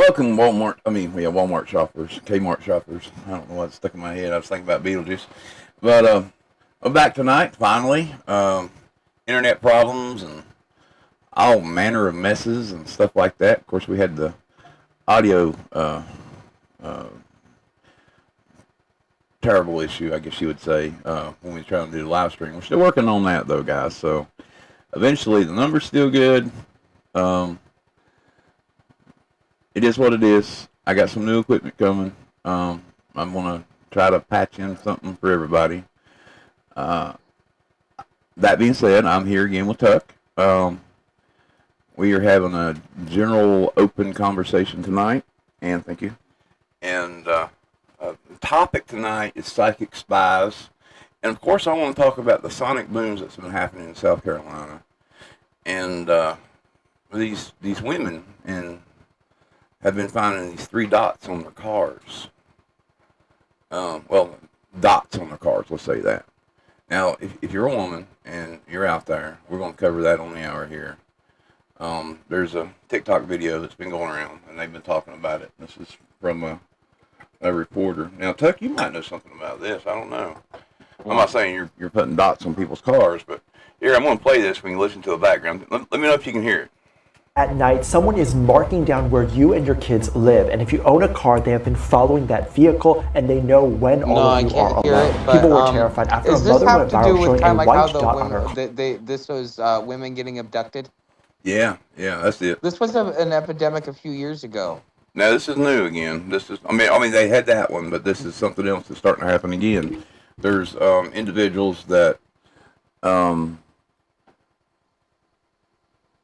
Welcome, Walmart. Walmart shoppers, Kmart shoppers. I don't know what's stuck in my head. I was thinking about Beetlejuice, but I'm back tonight finally. Internet problems and all manner of messes and stuff like that. Of course, we had the audio uh, terrible issue, I guess you would say, when we were trying to do the live stream. We're still working on that though, guys. So eventually, the number's still good. Um, it is what it is. I got some new equipment coming. I'm gonna try to patch in something for everybody. Uh, that being said, I'm here again with Tuck. We are having a general open conversation tonight, and thank you. And the topic tonight is psychic spies, and of course, I want to talk about the sonic booms that's been happening in South Carolina, and these women and have been finding these three dots on their cars. Well, dots on their cars, let's say that. Now, if you're a woman and you're out there, we're going to cover that on the hour here. There's a TikTok video that's been going around, and they've been talking about it. This is from a reporter. Now, Tuck, you might know something about this. I don't know. I'm not saying you're putting dots on people's cars, but here, I'm going to play this when you listen to the background. Let me know if you can hear it. At night, someone is marking down where you and your kids live, and if you own a car, they have been following that vehicle, and they know when all of you are alone. People were terrified after a mother went viral showing a white dot on her car. This was women getting abducted? Yeah, that's it. This was an epidemic a few years ago. Now this is new again. I mean, they had that one, but this is something else that's starting to happen again. There's individuals that,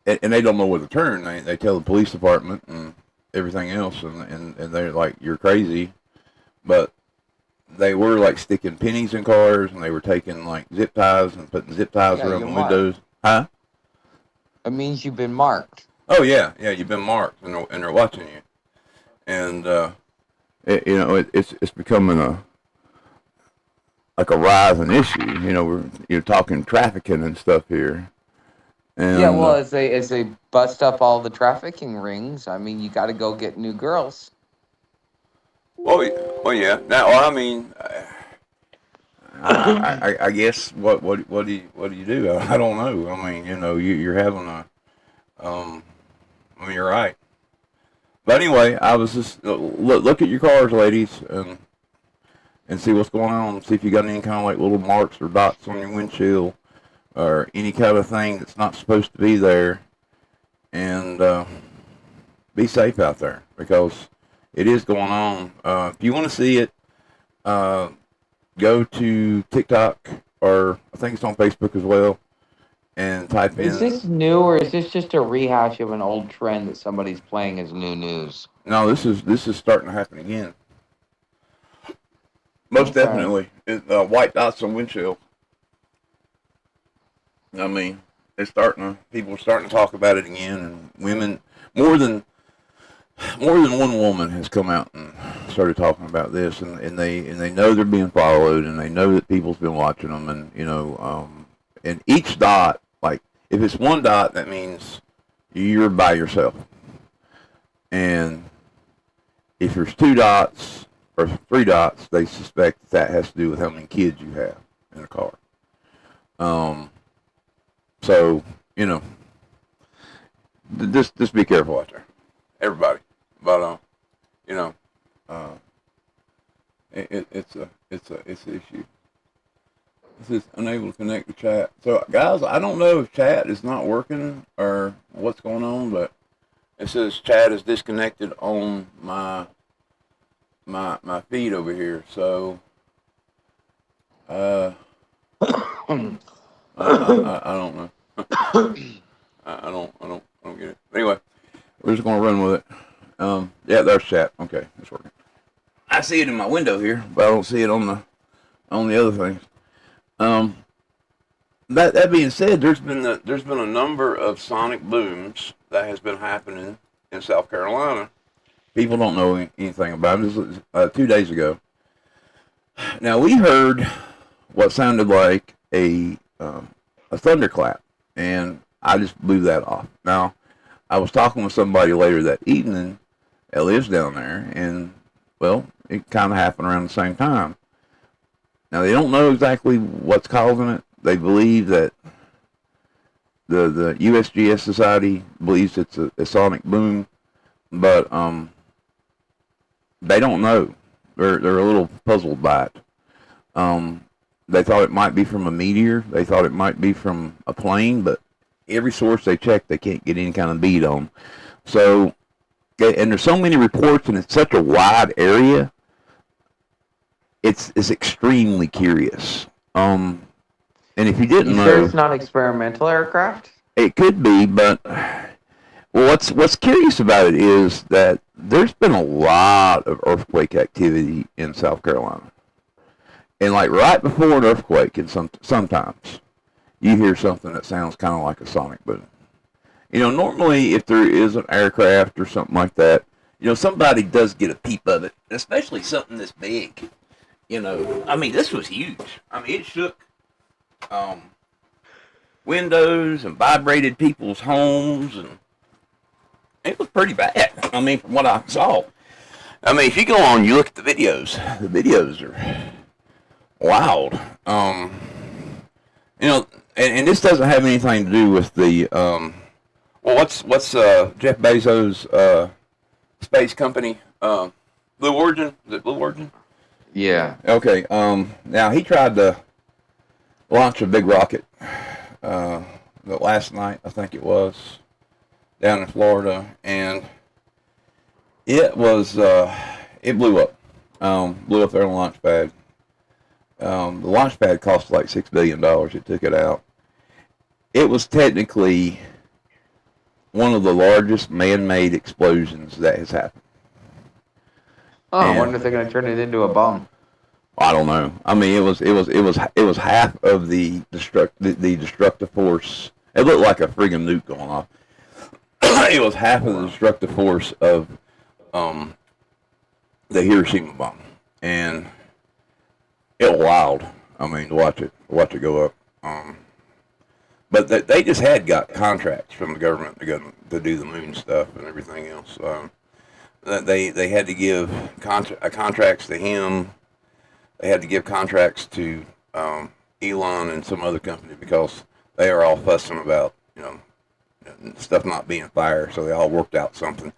and they don't know where to turn. They tell the police department and everything else, and they're like, "You're crazy," but they were like sticking pennies in cars, and they were taking like zip ties and putting zip ties around the windows. Huh? It means you've been marked. Oh yeah, you've been marked, and they're watching you, and it's becoming a rising issue. You're talking trafficking and stuff here. And, yeah, well, as they bust up all the trafficking rings, I mean, you got to go get new girls. Well, yeah. Now, I mean, I guess what do you do? I don't know. I mean, you're having a, I mean, you're right. But anyway, I was just look at your cars, ladies, and see what's going on. See if you got any kind of like little marks or dots on your windshield, or any kind of thing that's not supposed to be there, and be safe out there, because it is going on. If you want to see it, go to TikTok, or I think it's on Facebook as well, and type in. Is this new, or is this just a rehash of an old trend that somebody's playing as new news? No, this is starting to happen again. Most definitely. White dots on windshield. I mean, people are starting to talk about it again, and women, more than one woman has come out and started talking about this, and they know they're being followed, and they know that people's been watching them, and and each dot, like if it's one dot, that means you're by yourself, and if there's two dots or three dots, they suspect that has to do with how many kids you have in a car. So, just be careful out there, everybody. But it's an issue. This is unable to connect to chat. So, guys, I don't know if chat is not working or what's going on, but it says chat is disconnected on my feed over here. So, I don't know. I don't get it. Anyway, we're just gonna run with it. Yeah, there's chat. Okay, it's working. I see it in my window here, but I don't see it on the other things. That being said, there's been a number of sonic booms that has been happening in South Carolina. People don't know anything about it. This was 2 days ago. Now we heard what sounded like a thunderclap, and I just blew that off. Now, I was talking with somebody later that evening, that lives down there, and well, it kind of happened around the same time. Now they don't know exactly what's causing it. They believe that the USGS Society believes it's a sonic boom, but they don't know. They're a little puzzled by it. They thought it might be from a meteor. They thought it might be from a plane, but every source they check, they can't get any kind of bead on. So, and there's so many reports, and it's such a wide area. It's extremely curious. And if you didn't know, sure it's not experimental aircraft? It could be, but well, what's curious about it is that there's been a lot of earthquake activity in South Carolina, and like right before an earthquake, and sometimes you hear something that sounds kind of like a sonic boom. You know, normally if there is an aircraft or something like that, you know, somebody does get a peep of it, especially something this big. You know, I mean, this was huge. I mean, it shook windows and vibrated people's homes, and it was pretty bad. I mean, from what I saw. I mean, if you go on, you look at the videos are wild. You know, and this doesn't have anything to do with the well, what's Jeff Bezos' space company? Blue Origin? Is it Blue Origin? Yeah. Okay. Now he tried to launch a big rocket last night, I think it was, down in Florida, and it was it blew up. Blew up there on the launch pad. The launch pad cost like $6 billion. It took it out. It was technically one of the largest man-made explosions that has happened. Oh, I wonder if they're going to turn it into a bomb. I don't know. I mean, it was half of the destructive force. It looked like a friggin' nuke going off. It was half of the destructive force of the Hiroshima bomb, and it was wild. I mean, to watch it go up. But they just got contracts from the government to do the moon stuff and everything else. They had to give contracts to him. They had to give contracts to Elon and some other company because they are all fussing about, you know, stuff not being fired. So they all worked out something.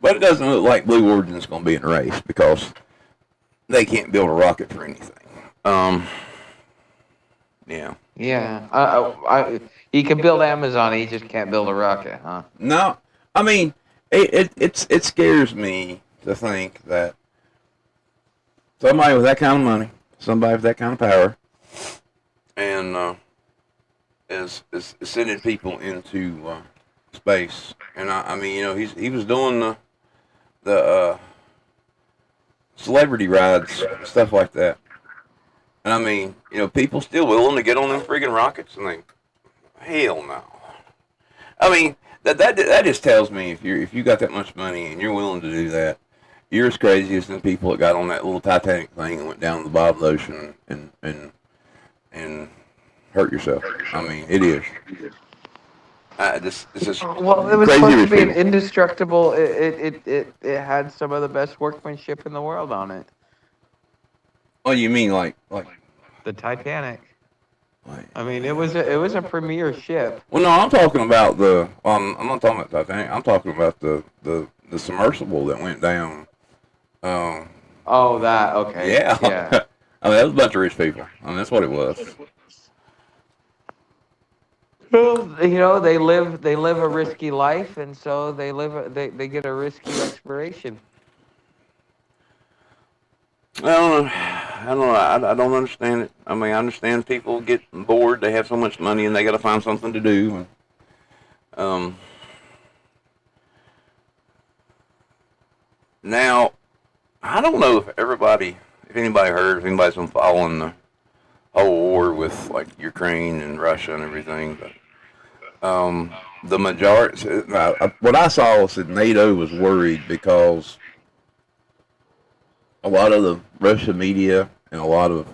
But it doesn't look like Blue Origin is going to be in a race because they can't build a rocket for anything. Yeah. Yeah. He can build Amazon. He just can't build a rocket, huh? No, I mean, it scares me to think that somebody with that kind of money, somebody with that kind of power, and is sending people into space. And I mean, you know, he was doing the celebrity rides, stuff like that. And I mean, you know, people still willing to get on them friggin' rockets, and they, hell no. I mean, that just tells me if you got that much money and you're willing to do that, you're as crazy as the people that got on that little Titanic thing and went down to the bottom of the ocean and hurt yourself. I mean, it is. It's just well, it was supposed to be an indestructible. It had some of the best workmanship in the world on it. Oh, you mean like the Titanic? I mean, it was a premier ship. Well, no, I'm talking about I'm not talking about Titanic. I'm talking about the submersible that went down. Oh, that okay. Yeah. Yeah. I mean, that was a bunch of rich people. I mean, that's what it was. Well, you know, they live a risky life, and so they get a risky expiration. I don't know. I don't understand it. I mean, I understand people get bored. They have so much money and they got to find something to do. And, now, I don't know if anybody heard, if anybody's been following the whole war with like Ukraine and Russia and everything, but the majority, what I saw was that NATO was worried because a lot of the Russia media and a lot of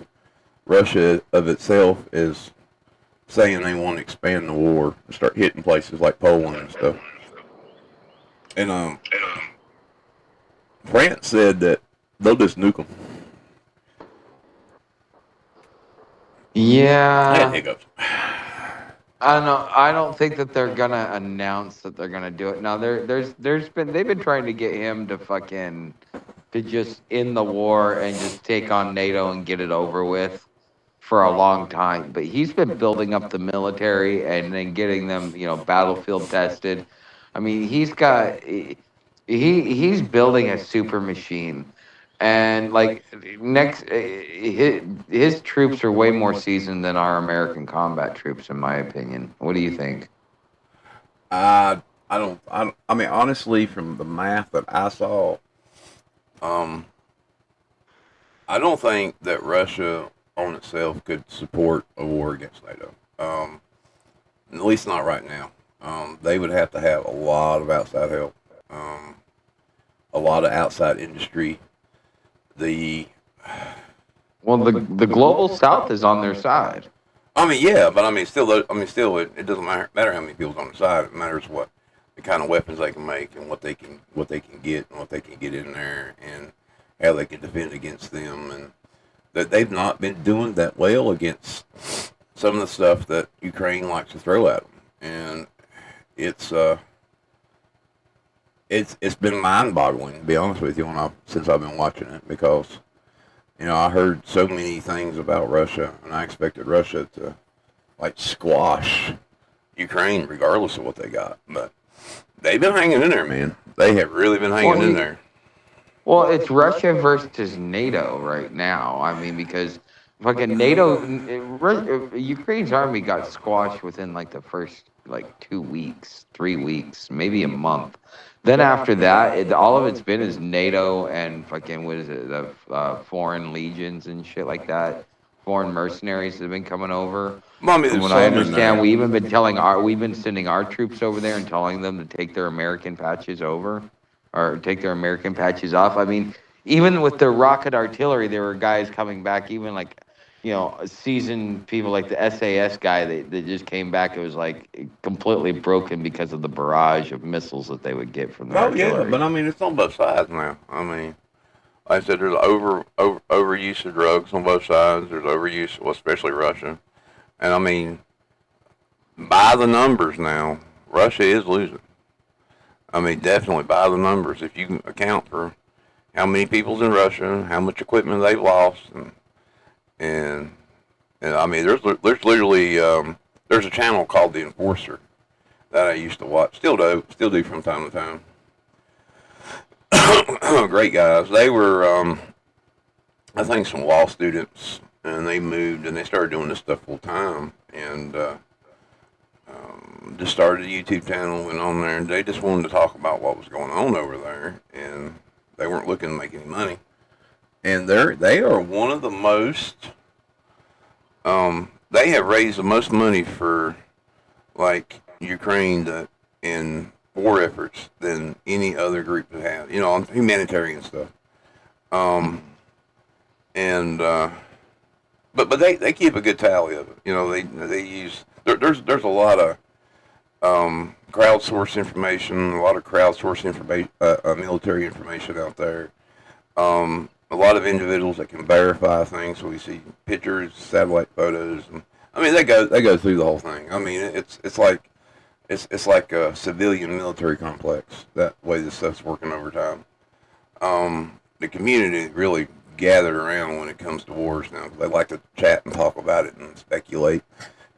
Russia of itself is saying they want to expand the war and start hitting places like Poland and stuff. And France said that they'll just nuke them. Yeah. I had hiccups. I don't think that they're gonna announce that they're gonna do it. Now they've been trying to get him to fucking to just end the war and just take on NATO and get it over with for a long time. But he's been building up the military and then getting them, battlefield tested. I mean, he's building a super machine. And like his troops are way more seasoned than our American combat troops, in my opinion. What do you think? I mean, honestly, from the math that I saw, I don't think that Russia on itself could support a war against NATO. At least not right now. They would have to have a lot of outside help, a lot of outside industry. The global South is on their side. I mean, yeah, but I mean, still, it doesn't matter how many people's on the side. It matters what the kind of weapons they can make and what they can get and what they can get in there and how they can defend against them, and that they've not been doing that well against some of the stuff that Ukraine likes to throw at them, and it's been mind-boggling, to be honest with you, since I've been watching it, because I heard so many things about Russia, and I expected Russia to squash Ukraine regardless of what they got, but they've been hanging in there, man. They have really been hanging in there. Well, it's Russia versus NATO right now. I mean, because fucking NATO, Ukraine's army got squashed within the first 2 weeks, 3 weeks, maybe a month. Then after that, all of it's been is NATO and fucking what is it, the foreign legions and shit like that, foreign mercenaries that have been coming over. Mommy, from what I understand, we've been sending our troops over there and telling them to take their American patches over, or take their American patches off. I mean, even with the rocket artillery, there were guys coming back, even seasoned people like the SAS guy that just came back. It was completely broken because of the barrage of missiles that they would get from the artillery. Yeah, but I mean, it's on both sides now. I mean, like I said, there's overuse of drugs on both sides. There's overuse, well, especially Russia. And I mean, by the numbers now, Russia is losing. I mean, definitely by the numbers. If you account for how many people's in Russia, how much equipment they've lost, and I mean, there's literally there's a channel called The Enforcer that I used to watch, still do from time to time. Great guys. They were I think some law students, and they moved and they started doing this stuff full time, and just started a YouTube channel, went on there, and they just wanted to talk about what was going on over there, and they weren't looking to make any money. And they are one of the most, they have raised the most money for Ukraine in war efforts than any other group has, on humanitarian stuff. But they keep a good tally of it. They use, there's a lot of crowdsourced information, a lot of crowdsourced military information out there. A lot of individuals that can verify things. So we see pictures, satellite photos, and I mean they go through the whole thing. I mean it's like a civilian military complex. That way this stuff's working over time. The community really gathered around when it comes to wars now. They like to chat and talk about it and speculate.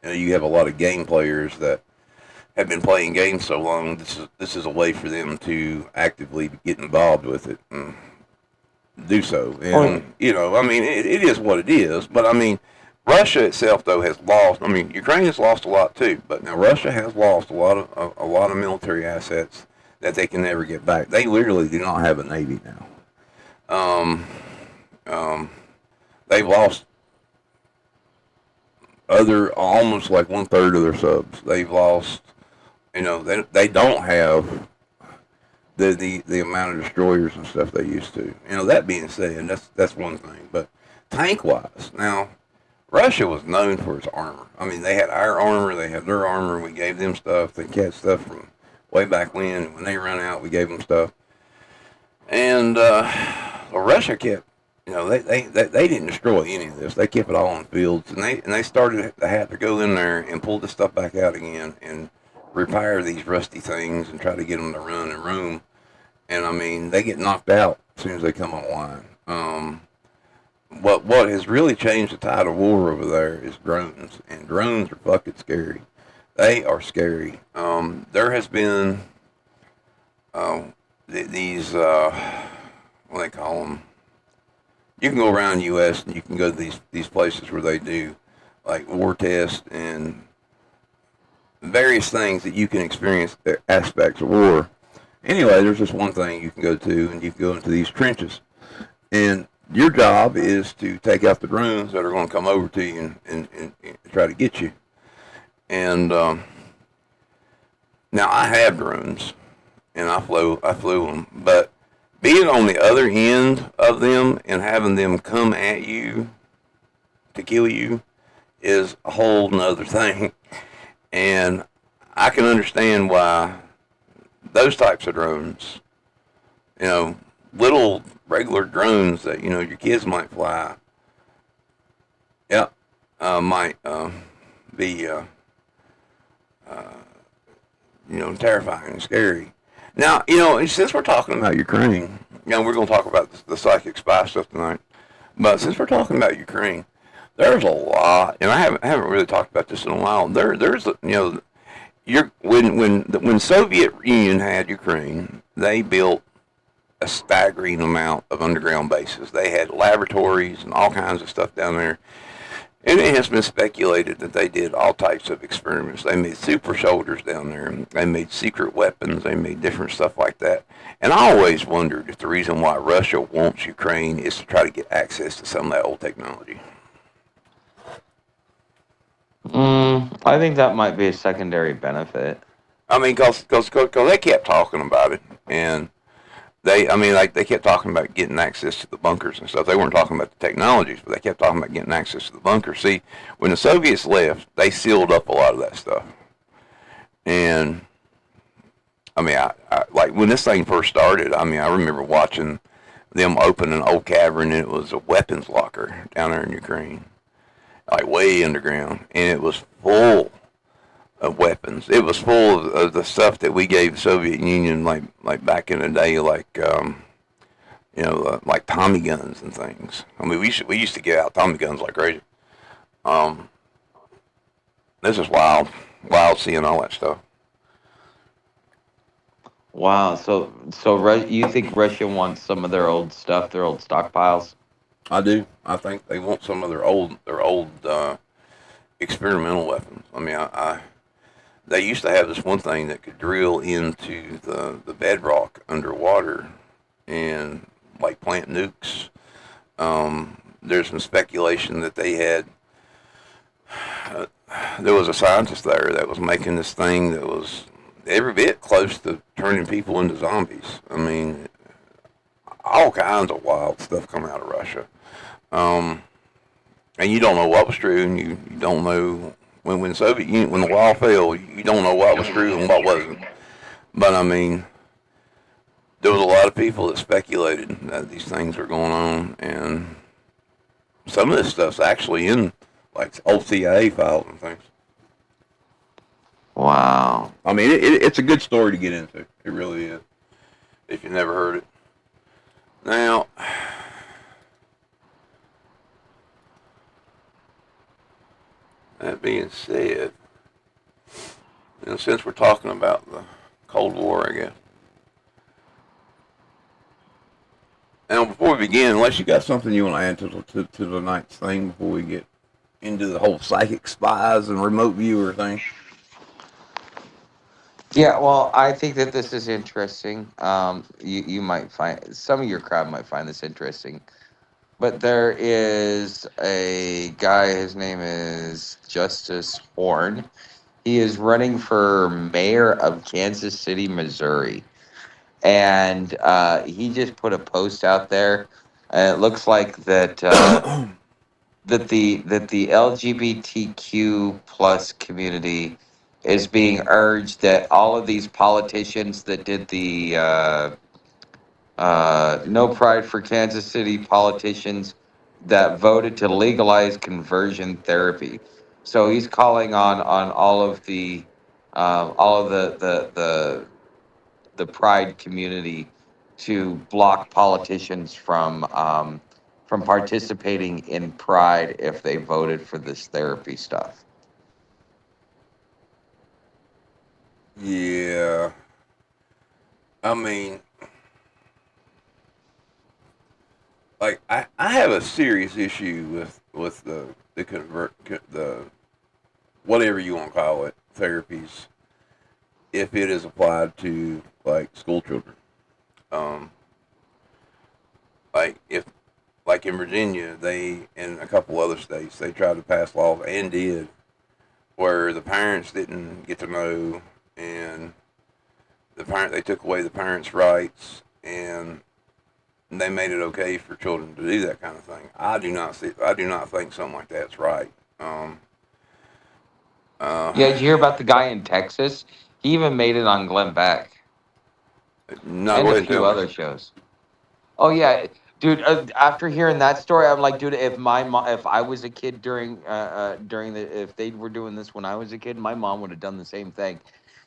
You have a lot of game players that have been playing games so long. This is a way for them to actively get involved with it and do so. And I mean, it is what it is. But I mean, Russia itself though has lost. I mean, Ukraine has lost a lot too. But now Russia has lost a lot of military assets that they can never get back. They literally do not have a navy now. They've lost almost 1/3 of their subs. They've lost. They don't have the amount of destroyers and stuff they used to. That being said, that's one thing. But tank-wise, now Russia was known for its armor. I mean, they had our armor, they had their armor. We gave them stuff. They had stuff from way back when. When they ran out, we gave them stuff. And well, Russia kept, they didn't destroy any of this. They kept it all in the fields, and they started to have to go in there and pull this stuff back out again and repair these rusty things and try to get them to run and room. And I mean, they get knocked out as soon as they come online. What has really changed the tide of war over there is drones, and drones are fucking scary. They are scary. There has been these what do they call them? You can go around the U.S. and you can go to these places where they do like war tests and various things that you can experience aspects of war. Anyway, there's just one thing you can go to, and you can go into these trenches, and your job is to take out the drones that are going to come over to you and try to get you. And now I have drones, and I flew them, but being on the other end of them and having them come at you to kill you is a whole nother thing. And I can understand why those types of drones, little regular drones that, your kids might fly, might be, terrifying and scary. Now, since we're talking about Ukraine, we're going to talk about the psychic spy stuff tonight, but since we're talking about Ukraine, there's a lot, and I haven't really talked about this in a while. There's when Soviet Union had Ukraine, they built a staggering amount of underground bases. They had laboratories and all kinds of stuff down there. And it has been speculated that they did all types of experiments. They made super soldiers down there. They made secret weapons. They made different stuff like that. And I always wondered if the reason why Russia wants Ukraine is to try to get access to some of that old technology. I think that might be a secondary benefit. I mean, because they kept talking about it. And they kept talking about getting access to the bunkers and stuff. They weren't talking about the technologies, but they kept talking about getting access to the bunkers. See, when the Soviets left, they sealed up a lot of that stuff. And, I mean, I like, when this thing first started, I remember watching them open an old cavern, and it was a weapons locker down there in Ukraine, like way underground, and it was full of weapons. It was full of the stuff that we gave the Soviet Union, like back in the day, like like Tommy guns and things. I mean, we used to get out Tommy guns like crazy. This is wild seeing all that stuff. Wow. So you think Russia wants some of their old stuff, their old stockpiles? I do. I think they want some of their old experimental weapons. I mean, they used to have this one thing that could drill into the bedrock underwater and like plant nukes. There's some speculation that they had. There was a scientist there that was making this thing that was every bit close to turning people into zombies. I mean, all kinds of wild stuff come out of Russia. And you don't know what was true, and you don't know when the Soviet Union, when the wall fell, you don't know what was true and what wasn't. But I mean, there was a lot of people that speculated that these things were going on, and some of this stuff's actually in like old CIA files and things. Wow. I mean, it's a good story to get into. It really is. If you never heard it. Now, that being said, since we're talking about the Cold War, I guess. Now, before we begin, unless you got something you want to add to tonight's thing before we get into the whole psychic spies and remote viewer thing. Yeah, well, I think that this is interesting. You might find, some of your crowd might find this interesting. But there is a guy, his name is Justice Horn. He is running for mayor of Kansas City, Missouri. And he just put a post out there. And it looks like that that the LGBTQ plus community is being urged that all of these politicians that did the No pride for Kansas City politicians that voted to legalize conversion therapy. So he's calling on all of the pride community to block politicians from participating in pride if they voted for this therapy stuff. Yeah. I mean, like I have a serious issue with the the whatever you want to call it therapies if it is applied to like school children. Um, like if like in Virginia, they in a couple other states they tried to pass laws and did where the parents didn't get to know and they took away the parents' rights and they made it okay for children to do that kind of thing. I do not think something like that's right. Yeah, did you hear about the guy in Texas? He even made it on Glenn Beck No, and go a ahead and few tell me. other shows. Oh yeah, dude. After hearing that story, I'm like, dude, if I was a kid during if they were doing this when I was a kid, my mom would have done the same thing.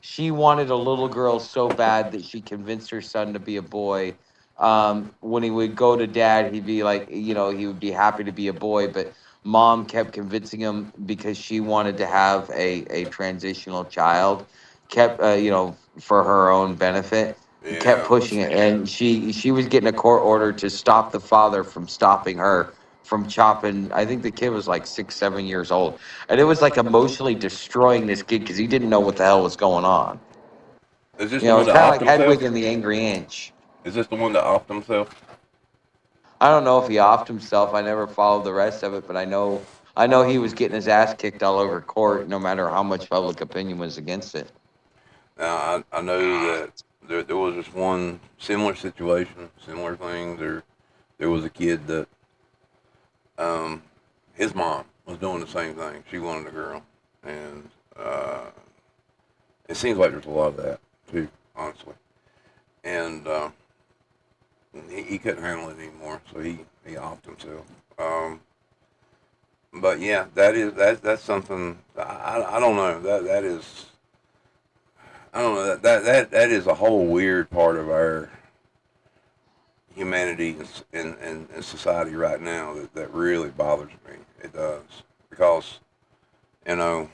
She wanted a little girl so bad that she convinced her son to be a boy. When he would go to dad, he'd be like, he would be happy to be a boy, but mom kept convincing him because she wanted to have a transitional child, kept for her own benefit, kept Yeah. pushing it, and she was getting a court order to stop the father from stopping her from chopping. I think the kid was like 6 7 years old, and it was like emotionally destroying this kid because he didn't know what the hell was going on. Is this the one It's that kind of offed like Hedwig himself? and the Angry Inch. Is this the one that offed himself? I don't know if he offed himself. I never followed the rest of it, but I know he was getting his ass kicked all over court, no matter how much public opinion was against it. Now I know that there was just one similar situation, similar thing. There was a kid that um, his mom was doing the same thing. She wanted a girl, and it seems like there's a lot of that too, honestly. And he couldn't handle it anymore, so he offed himself. But yeah, that's something I don't know that is I don't know that is a whole weird part of our humanity and society right now that really bothers me. It does because you know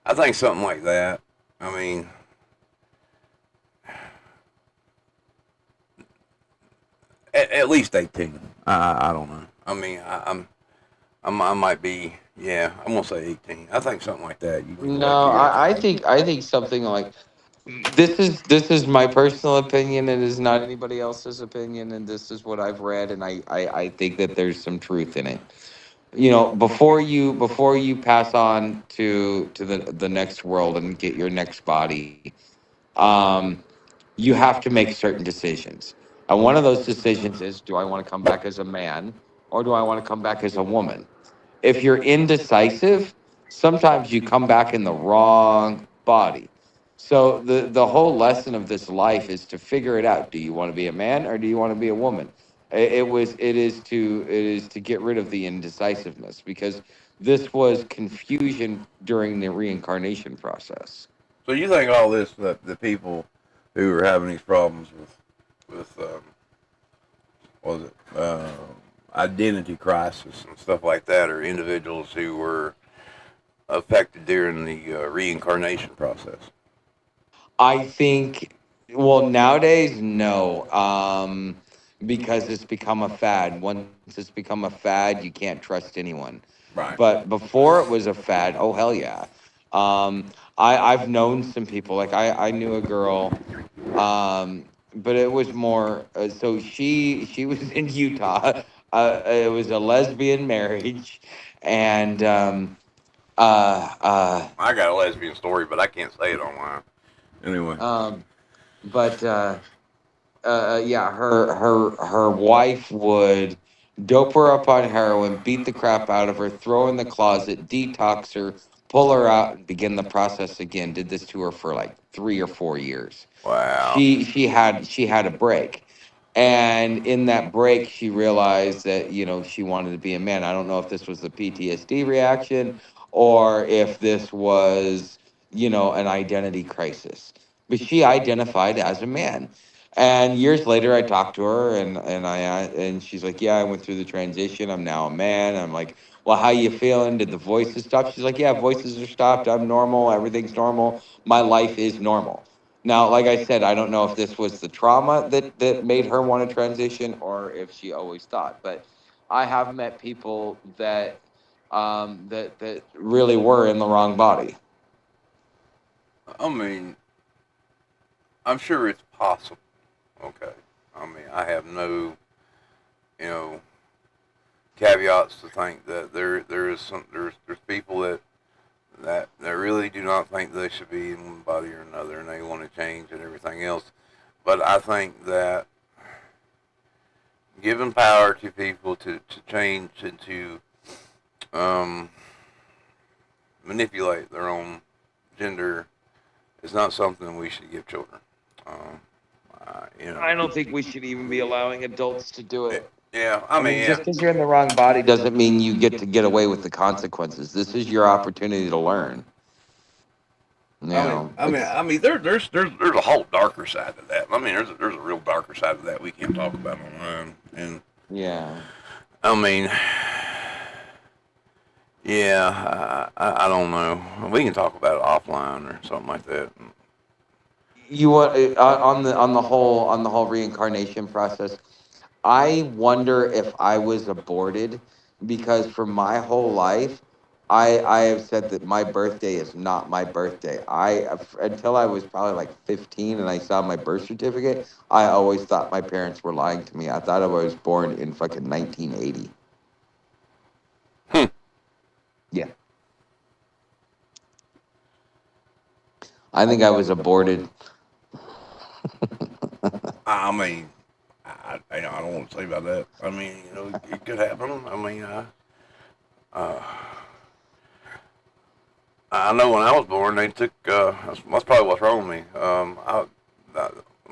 I think something like that. I mean, at least 18. I don't know. I mean, I might be. Yeah, I'm gonna say 18. I think something like that. You can go back No, to your I think something like this is my personal opinion. It is not anybody else's opinion, and this is what I've read, and I think that there's some truth in it. Before you pass on to the next world and get your next body, um, you have to make certain decisions. And one of those decisions is, do I want to come back as a man or do I want to come back as a woman? If you're indecisive, sometimes you come back in the wrong body. So the whole lesson of this life is to figure it out. Do you want to be a man or do you want to be a woman? It is to get rid of the indecisiveness, because this was confusion during the reincarnation process. So you think all this that the people who are having these problems with what was it identity crisis and stuff like that are individuals who were affected during the reincarnation process? I think, well, nowadays, no, because it's become a fad. Once it's become a fad, you can't trust anyone. Right. But before it was a fad, oh hell yeah. I've known some people. Like I knew a girl, but it was more. So she was in Utah. It was a lesbian marriage, and I got a lesbian story, but I can't say it online. Anyway. um, but yeah, her wife would dope her up on heroin, beat the crap out of her, throw her in the closet, detox her, pull her out, and begin the process again. Did this to her for like 3 or 4 years. Wow. She had a break. And in that break, she realized that, she wanted to be a man. I don't know if this was the PTSD reaction or if this was, an identity crisis. But she identified as a man. And years later, I talked to her, and she's like, "Yeah, I went through the transition. I'm now a man." I'm like, "Well, how you feeling? Did the voices stop?" She's like, "Yeah, voices are stopped. I'm normal. Everything's normal. My life is normal." Now, like I said, I don't know if this was the trauma that made her want to transition or if she always thought. But I have met people that really were in the wrong body. I mean, I'm sure it's possible. Okay. I mean, I have no, you know, caveats to think that there's people that really do not think they should be in one body or another, and they want to change and everything else. But I think that giving power to people to change and to um, manipulate their own gender is not something we should give children. Um, I don't think we should even be allowing adults to do it. Yeah, I mean, just because you're in the wrong body doesn't mean you get to get away with the consequences. This is your opportunity to learn. I mean, there's a whole darker side to that. I mean, there's a real darker side to that we can't talk about online. And yeah, I mean, yeah, I don't know. We can talk about it offline or something like that. You want on the whole reincarnation process. I wonder if I was aborted because for my whole life, I have said that my birthday is not my birthday. Until I was probably like 15 and I saw my birth certificate, I always thought my parents were lying to me. I thought I was born in fucking 1980. Yeah. I think I was aborted. I mean, I don't want to say about that. I mean, it could happen. I mean, I know when I was born, they took. That's probably what's wrong with me.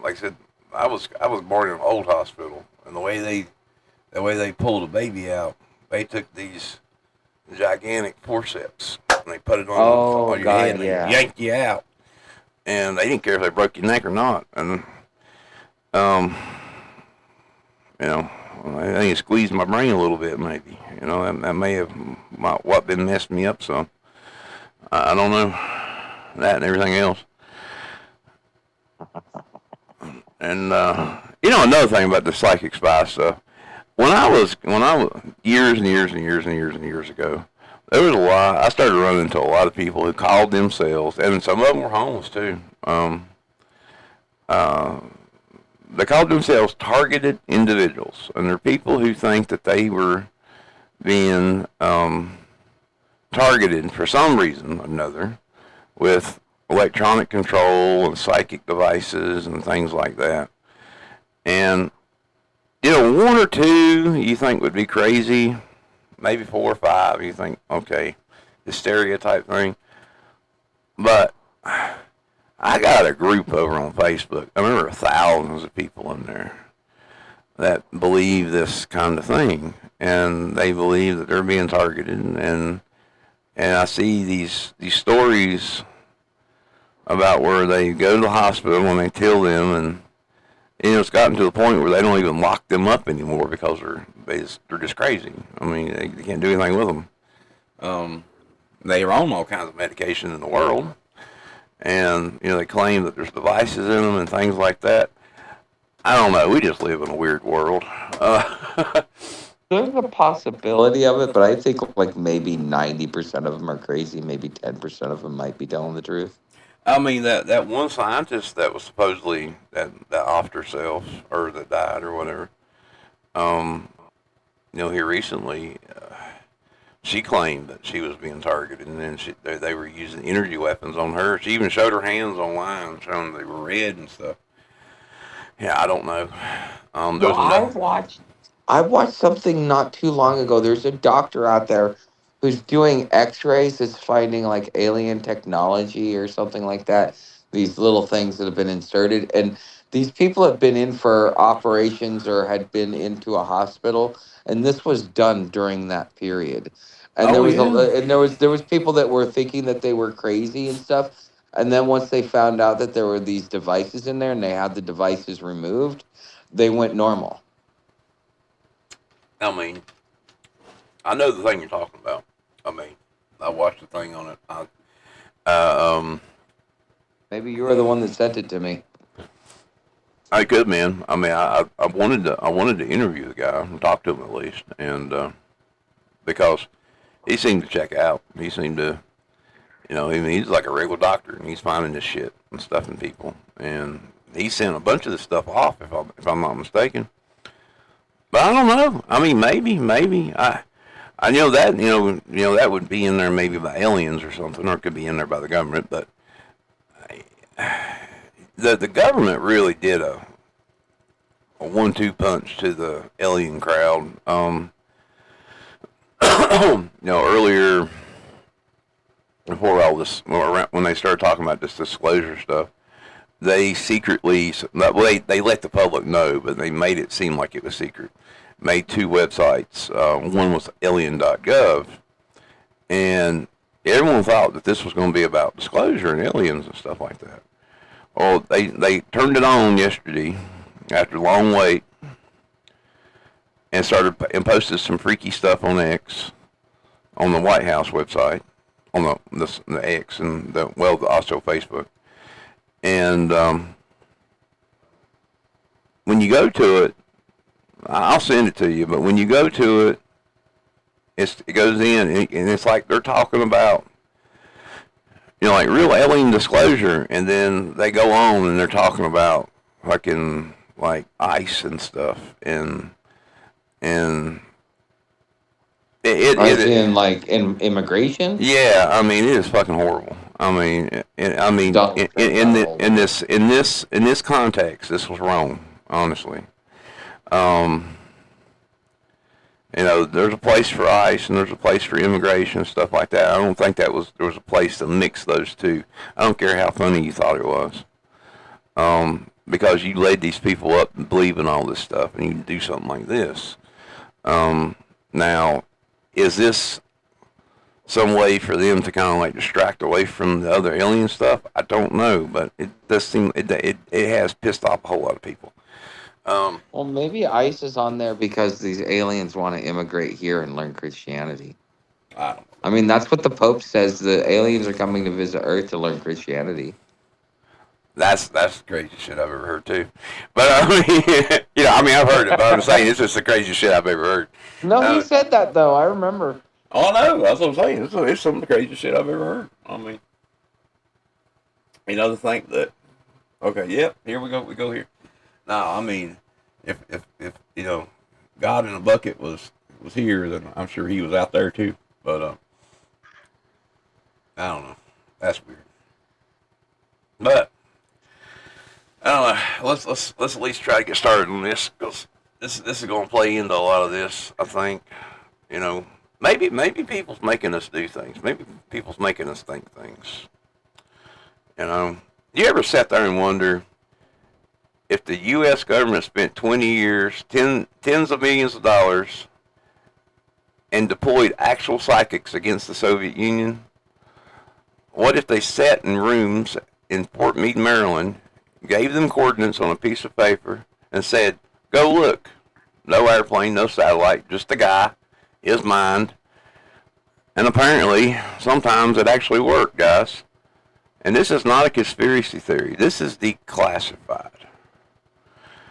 Like I said, I was born in an old hospital, and the way they pulled a baby out, they took these gigantic forceps and they put it on your head and they yanked you out, and they didn't care if they broke your neck or not, and um, I think it squeezed my brain a little bit, maybe. That may have what been messed me up some. I don't know that and everything else. And another thing about the psychic spy stuff. When I was years and years and years and years and years ago, there was a lot. I started running into a lot of people who called themselves, and some of them were homeless too. They called themselves targeted individuals, and they're people who think that they were being targeted for some reason or another with electronic control and psychic devices and things like that. And, one or two you think would be crazy, maybe 4 or 5 you think, okay, hysteria type thing. But I got a group over on Facebook. I remember thousands of people in there that believe this kind of thing, and they believe that they're being targeted. And I see these stories about where they go to the hospital and they tell them, and it's gotten to the point where they don't even lock them up anymore because they're just crazy. I mean, they can't do anything with them. They are on all kinds of medication in the world, and they claim that there's devices in them and things like that. I don't know. We just live in a weird world. There's a possibility of it, but I think like maybe 90% of them are crazy. Maybe 10% of them might be telling the truth. I mean, that one scientist that was supposedly that offed herself or that died or whatever. Here recently, she claimed that she was being targeted, and then they were using energy weapons on her. She even showed her hands online, showing they were red and stuff. Yeah, I don't know. I watched something not too long ago. There's a doctor out there who's doing X-rays, is finding like alien technology or something like that. These little things that have been inserted, and These people have been in for operations or had been into a hospital, and this was done during that period. And Oh yeah. there was people that were thinking that they were crazy and stuff. And then once they found out that there were these devices in there and they had the devices removed, they went normal. I mean, I know the thing you're talking about. I mean, I watched the thing on it. Maybe you were the one that sent it to me. I could, man. I mean, I wanted to interview the guy and talk to him at least, and because he seemed to check out. He seemed to, he's like a regular doctor, and he's finding this shit and stuff in people, and he sent a bunch of this stuff off, if I'm not mistaken. But I don't know. I mean, maybe I know that that would be in there maybe by aliens or something, or it could be in there by the government, but. The government really did a 1-2 punch to the alien crowd. Earlier, before all this, when they started talking about this disclosure stuff, they secretly, they let the public know, but they made it seem like it was secret. Made 2 websites. One was alien.gov, and everyone thought that this was going to be about disclosure and aliens and stuff like that. Well, they turned it on yesterday after a long wait and posted some freaky stuff on X, on the White House website, on the X and also Facebook. And when you go to it, I'll send it to you. But when you go to it, it goes in and it's like they're talking about. Like real alien disclosure, and then they go on and they're talking about fucking like ICE and stuff, and in immigration. Yeah, I mean it is fucking horrible. I mean in this context, this was wrong, honestly. There's a place for ICE and there's a place for immigration and stuff like that. I don't think there was a place to mix those two. I don't care how funny you thought it was. Because you laid these people up and believe in all this stuff and you do something like this. Now, is this some way for them to kind of like distract away from the other alien stuff? I don't know, but it does seem, it has pissed off a whole lot of people. Well, maybe ICE is on there because these aliens want to immigrate here and learn Christianity. I mean, that's what the Pope says. The aliens are coming to visit Earth to learn Christianity. That's the craziest shit I've ever heard too. But I mean, I've heard it, but I'm saying it's just the craziest shit I've ever heard. No, he said that though. I remember. Oh no, that's what I'm saying. It's some of the craziest shit I've ever heard. I mean, to think that. Okay, yep, here we go. We go here. No, I mean, if God in a bucket was here, then I'm sure he was out there too. But I don't know. That's weird. But I don't know. Let's at least try to get started on this, because this is going to play into a lot of this. I think, maybe people's making us do things. Maybe people's making us think things. You ever sat there and wonder if the U.S. government spent 20 years, tens of millions of dollars, and deployed actual psychics against the Soviet Union? What if they sat in rooms in Fort Meade, Maryland, gave them coordinates on a piece of paper, and said, go look. No airplane, no satellite, just a guy, his mind. And apparently, sometimes it actually worked, guys. And this is not a conspiracy theory. This is declassified.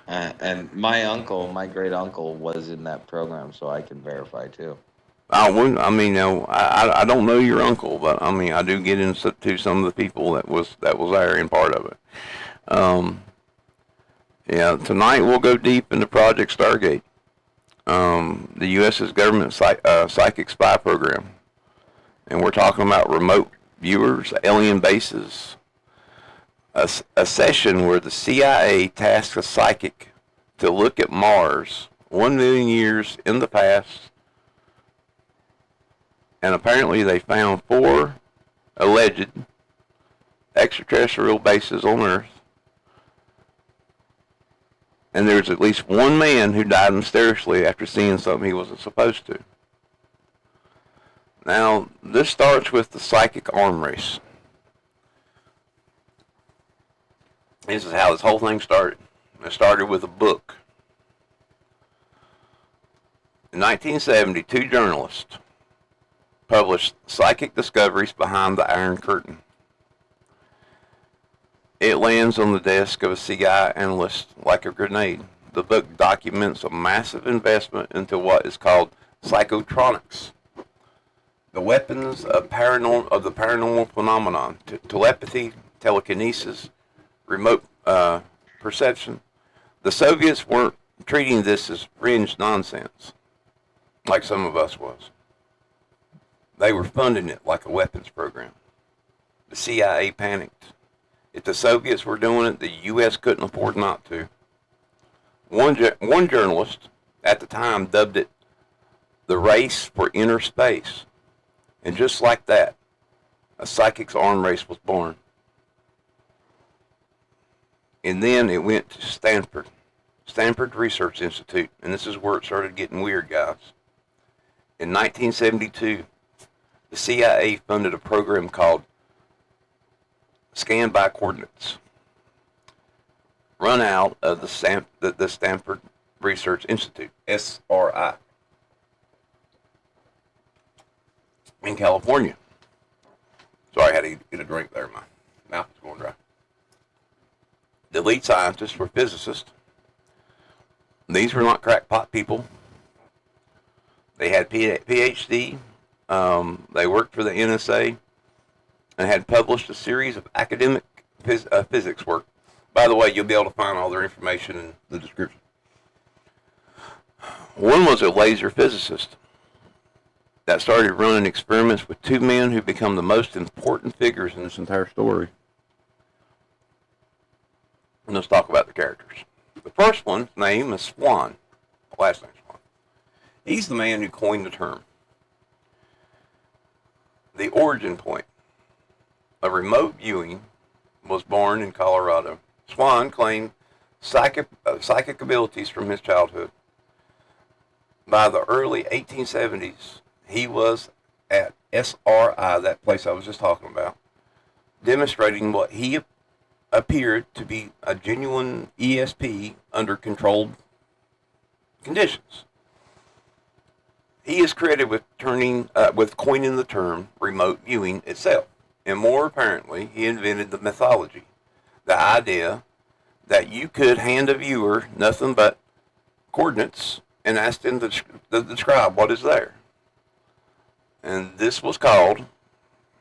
And my great uncle was in that program, so I can verify too. I don't know your uncle, but I mean, I do get into some of the people that was there and part of it. Tonight we'll go deep into Project Stargate, the U.S.'s government psychic spy program, and we're talking about remote viewers, alien bases. A session where the CIA tasked a psychic to look at Mars 1 million years in the past, and apparently they found 4 alleged extraterrestrial bases on Earth, And there's at least one man who died mysteriously after seeing something he wasn't supposed to. Now, this starts with the psychic arm race. This is how this whole thing started. It started with a book. In 1970, two journalists published Psychic Discoveries Behind the Iron Curtain. It lands on the desk of a CIA analyst like a grenade. The book documents a massive investment into what is called psychotronics, the weapons of the paranormal phenomenon, telepathy, telekinesis, remote perception. The Soviets weren't treating this as fringe nonsense, like some of us was. They were funding it like a weapons program. The CIA panicked. If the Soviets were doing it, the U.S. couldn't afford not to. One journalist at the time dubbed it the race for inner space. And just like that, a psychic's arm race was born. And then it went to Stanford Research Institute, and this is where it started getting weird, guys. In 1972, the CIA funded a program called Scan by Coordinates, run out of the Stanford Research Institute, SRI, in California. Sorry, I had to get a drink there. My mouth was going dry. The lead scientists were physicists. These were not crackpot people. They had PhD. They worked for the NSA and had published a series of academic physics work. By the way, you'll be able to find all their information in the description. One was a laser physicist that started running experiments with two men who become the most important figures in this entire story. And let's talk about the characters. The first one's name is Swan. Last name Swan. He's the man who coined the term. The origin point of remote viewing was born in Colorado. Swan claimed psychic abilities from his childhood. By the early 1870s, he was at SRI, that place I was just talking about, demonstrating what he appeared to be a genuine ESP under controlled conditions. He is credited with coining the term remote viewing itself. And more apparently, he invented the mythology, the idea that you could hand a viewer nothing but coordinates and ask them to describe what is there. And this was called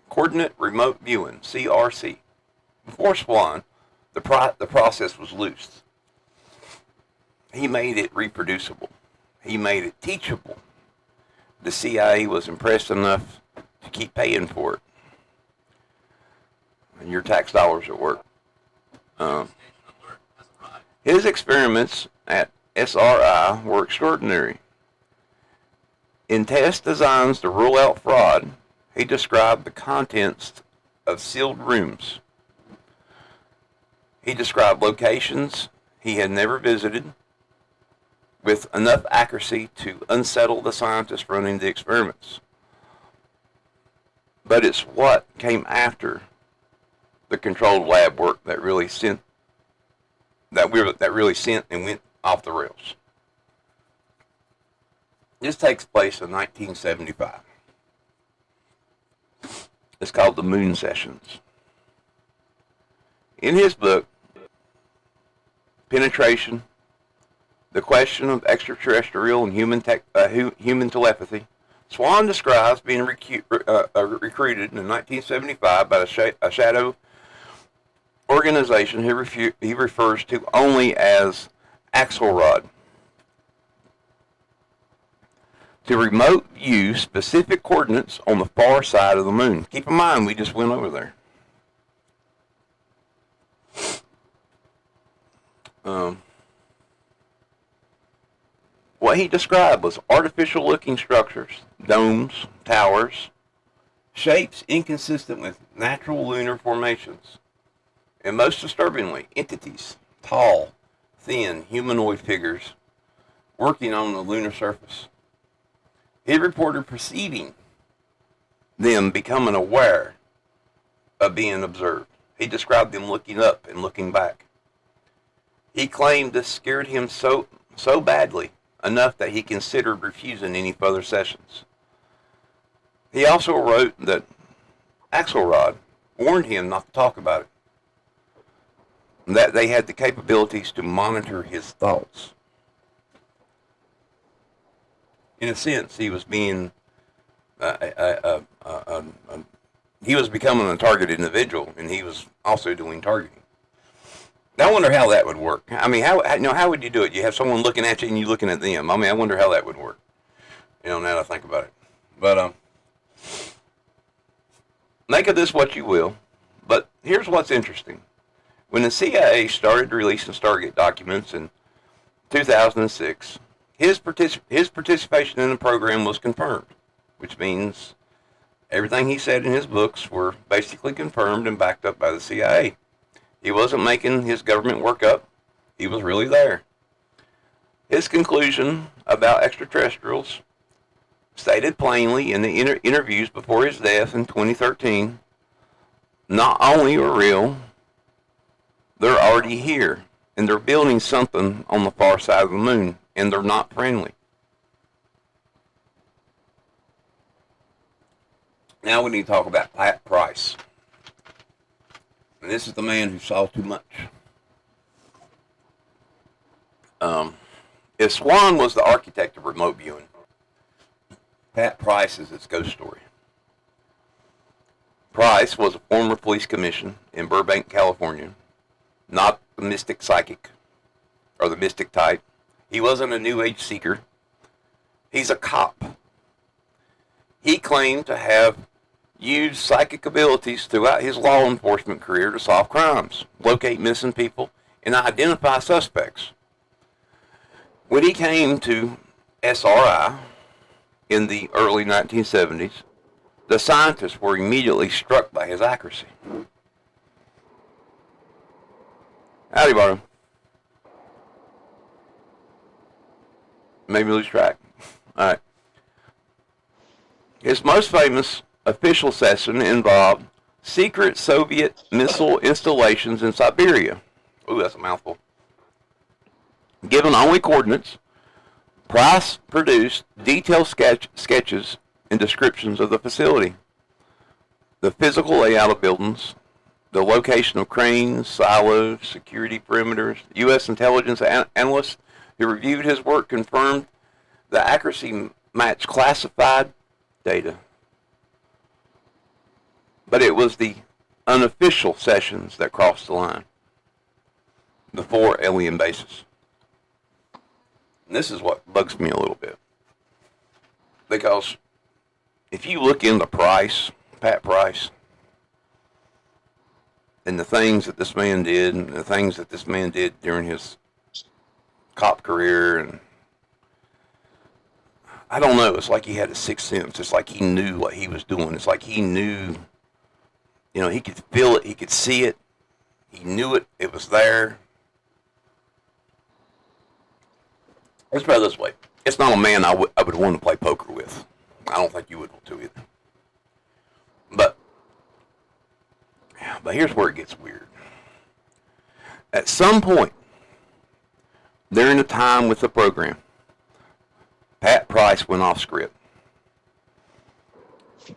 coordinate remote viewing, CRC. Before Swan, the process was loose. He made it reproducible. He made it teachable. The CIA was impressed enough to keep paying for it. And your tax dollars at work. His experiments at SRI were extraordinary. In test designs to rule out fraud, he described the contents of sealed rooms. He described locations he had never visited with enough accuracy to unsettle the scientists running the experiments. But it's what came after the controlled lab work that really sent and went off the rails. This takes place in 1975. It's called the Moon Sessions. In his book, Penetration, The Question of Extraterrestrial and Human Telepathy, Swan describes being recruited in 1975 by a shadow organization he refers to only as Axelrod, to remote view specific coordinates on the far side of the moon. Keep in mind, we just went over there. What he described was artificial-looking structures, domes, towers, shapes inconsistent with natural lunar formations, and most disturbingly, entities, tall, thin humanoid figures working on the lunar surface. He reported perceiving them becoming aware of being observed. He described them looking up and looking back. He claimed this scared him so badly enough that he considered refusing any further sessions. He also wrote that Axelrod warned him not to talk about it, that they had the capabilities to monitor his thoughts. In a sense, he was being he was becoming a targeted individual, and he was also doing targeting. Now, I wonder how that would work. I mean, how would you do it? You have someone looking at you and you looking at them. I mean, I wonder how that would work. Now that I think about it. But make of this what you will. But here's what's interesting. When the CIA started releasing Stargate documents in 2006, his participation in the program was confirmed, which means everything he said in his books were basically confirmed and backed up by the CIA. He wasn't making his government work up. He was really there. His conclusion about extraterrestrials, stated plainly in the interviews before his death in 2013, not only are real, they're already here, and they're building something on the far side of the moon, and they're not friendly. Now we need to talk about Pat Price. And this is the man who saw too much. If Swan was the architect of remote viewing, Pat Price is its ghost story. Price was a former police commissioner in Burbank, California, not the mystic psychic or the mystic type. He wasn't a New Age seeker. He's a cop. He claimed to have used psychic abilities throughout his law enforcement career to solve crimes, locate missing people, and identify suspects. When he came to SRI in the early 1970s, the scientists were immediately struck by his accuracy. Howdy, Barnum. Maybe lose track. All right. His most famous official session involved secret Soviet missile installations in Siberia. Ooh, that's a mouthful. Given only coordinates, Price produced detailed sketches and descriptions of the facility, the physical layout of buildings, the location of cranes, silos, security perimeters. U.S. intelligence analysts who reviewed his work confirmed the accuracy matched classified data. But it was the unofficial sessions that crossed the line. The 4 alien bases. And this is what bugs me a little bit. Because if you look into Pat Price, and the things that this man did, and the things that this man did during his cop career, and I don't know, it's like he had a sixth sense. It's like he knew what he was doing. It's like he knew, he could feel it, he could see it, he knew it, it was there. Let's put it this way. It's not a man I would want to play poker with. I don't think you would too either. But here's where it gets weird. At some point during the time with the program, Pat Price went off script.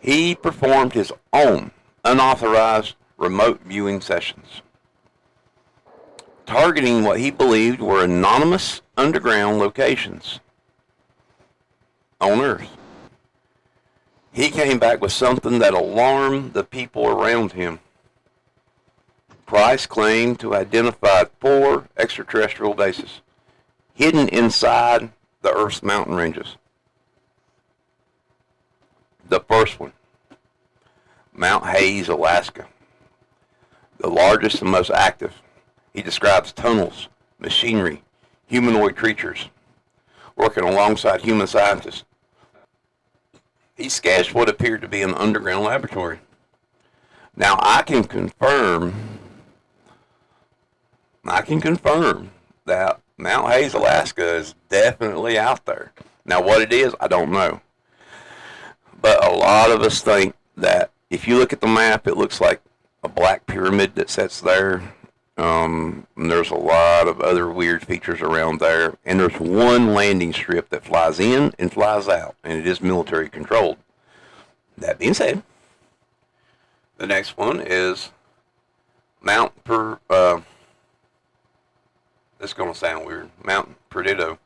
He performed his own unauthorized remote viewing sessions, targeting what he believed were anonymous underground locations on Earth. He came back with something that alarmed the people around him. Price claimed to identify 4 extraterrestrial bases hidden inside the Earth's mountain ranges. The first one, Mount Hayes, Alaska, the largest and most active. He describes tunnels, machinery, humanoid creatures, working alongside human scientists. He sketched what appeared to be an underground laboratory. Now, I can confirm that Mount Hayes, Alaska is definitely out there. Now, what it is, I don't know. But a lot of us think that if you look at the map, it looks like a black pyramid that sits there. And there's a lot of other weird features around there. And there's one landing strip that flies in and flies out, and it is military controlled. That being said, the next one is Mount this is going to sound weird. Mount Perdido.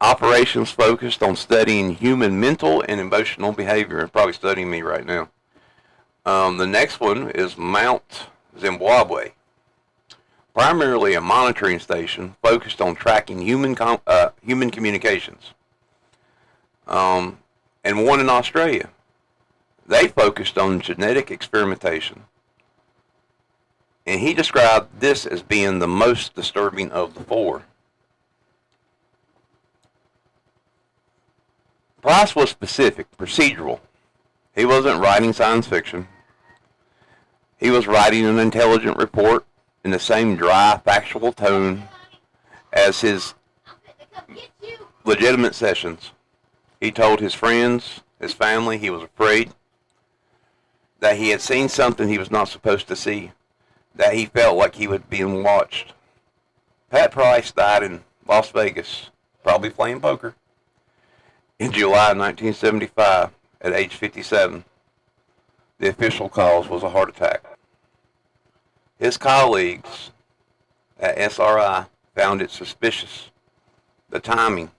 Operations focused on studying human mental and emotional behavior. Probably studying me right now. The next one is Mount Zimbabwe. Primarily a monitoring station focused on tracking human communications. And one in Australia. They focused on genetic experimentation. And he described this as being the most disturbing of the four. Price was specific, procedural. He wasn't writing science fiction. He was writing an intelligent report in the same dry, factual tone as his legitimate sessions. He told his friends, his family, he was afraid that he had seen something he was not supposed to see, that he felt like he was being watched. Pat Price died in Las Vegas, probably playing poker, in July 1975 at age 57. The official cause was a heart attack. His colleagues at SRI found it suspicious, the timing,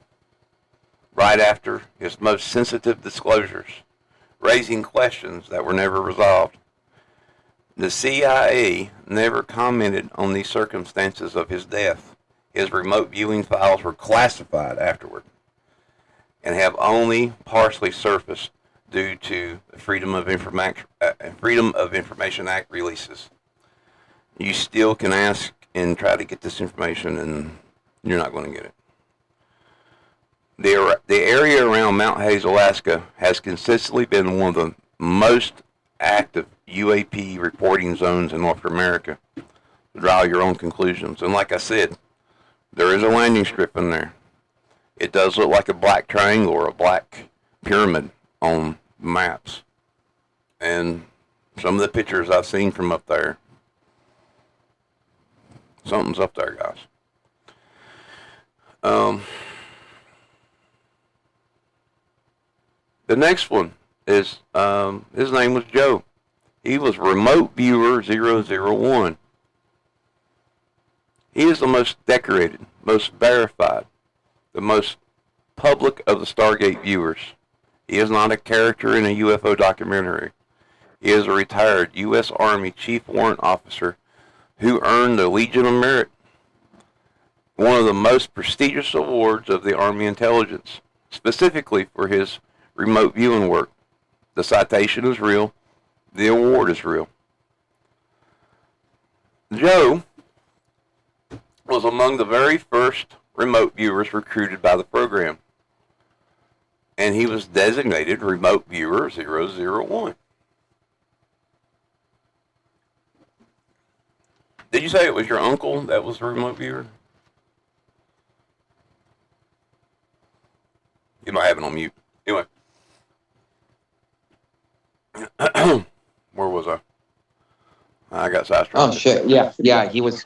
right after his most sensitive disclosures, raising questions that were never resolved. The CIA never commented on the circumstances of his death. His remote viewing files were classified afterward and have only partially surfaced due to the Freedom of Information Act releases. You still can ask and try to get this information, and you're not going to get it. The area around Mount Hayes, Alaska, has consistently been one of the most active UAP reporting zones in North America. Draw your own conclusions. And like I said, there is a landing strip in there. It does look like a black triangle or a black pyramid on maps. And some of the pictures I've seen from up there, something's up there, guys. The next one is, his name was Joe. He was Remote Viewer 001. He is the most decorated, most verified, the most public of the Stargate viewers. He is not a character in a UFO documentary. He is a retired U.S. Army Chief Warrant Officer who earned the Legion of Merit, one of the most prestigious awards of the Army Intelligence, specifically for his remote viewing work. The citation is real. The award is real. Joe was among the very first remote viewers recruited by the program, and he was designated Remote Viewer 001. Did you say it was your uncle that was the remote viewer? You might have it on mute. Anyway. Where was I? I got sidetracked. Oh shit! Yeah, he was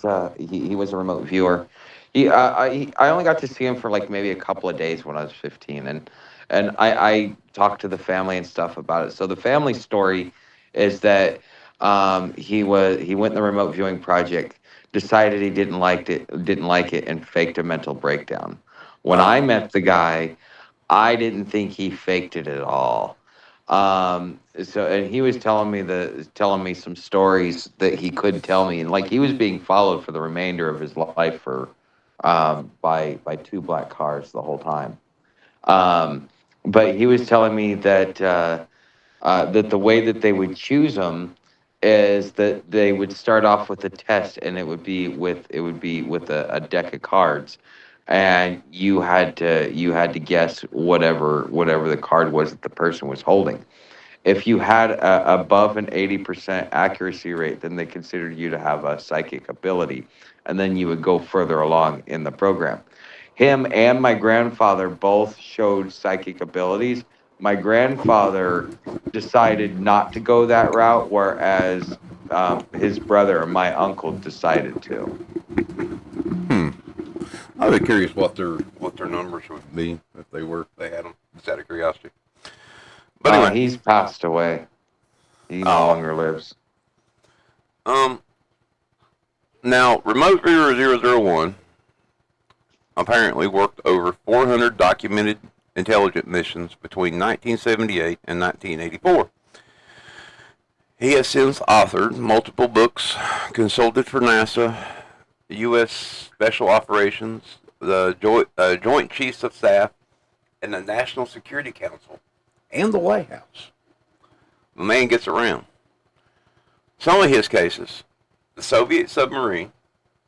a remote viewer. I only got to see him for like maybe a couple of days when I was 15, and I talked to the family and stuff about it. So the family story is that he went in the remote viewing project, decided he didn't like it, and faked a mental breakdown. When I met the guy, I didn't think he faked it at all. And he was telling me some stories that he couldn't tell me, and like he was being followed for the remainder of his life for by two black cars the whole time. But he was telling me that that the way that they would choose them is that they would start off with a test, and it would be with a deck of cards, and you had to guess whatever the card was that the person was holding. if you had above an 80% accuracy rate, then they considered you to have a psychic ability, and then you would go further along in the program. Him and my grandfather both showed psychic abilities. My grandfather decided not to go that route, whereas his brother, my uncle, decided to. I'd be curious what their numbers would be if they had them. Just out of curiosity. But anyway, he's passed away. He no longer lives. Now, Remote Viewer 001 apparently worked over 400 documented intelligence missions between 1978 and 1984. He has since authored multiple books, consulted for NASA, the U.S. Special Operations, the Joint Chiefs of Staff, and the National Security Council, and the White House. The man gets around. Some of his cases: the Soviet submarine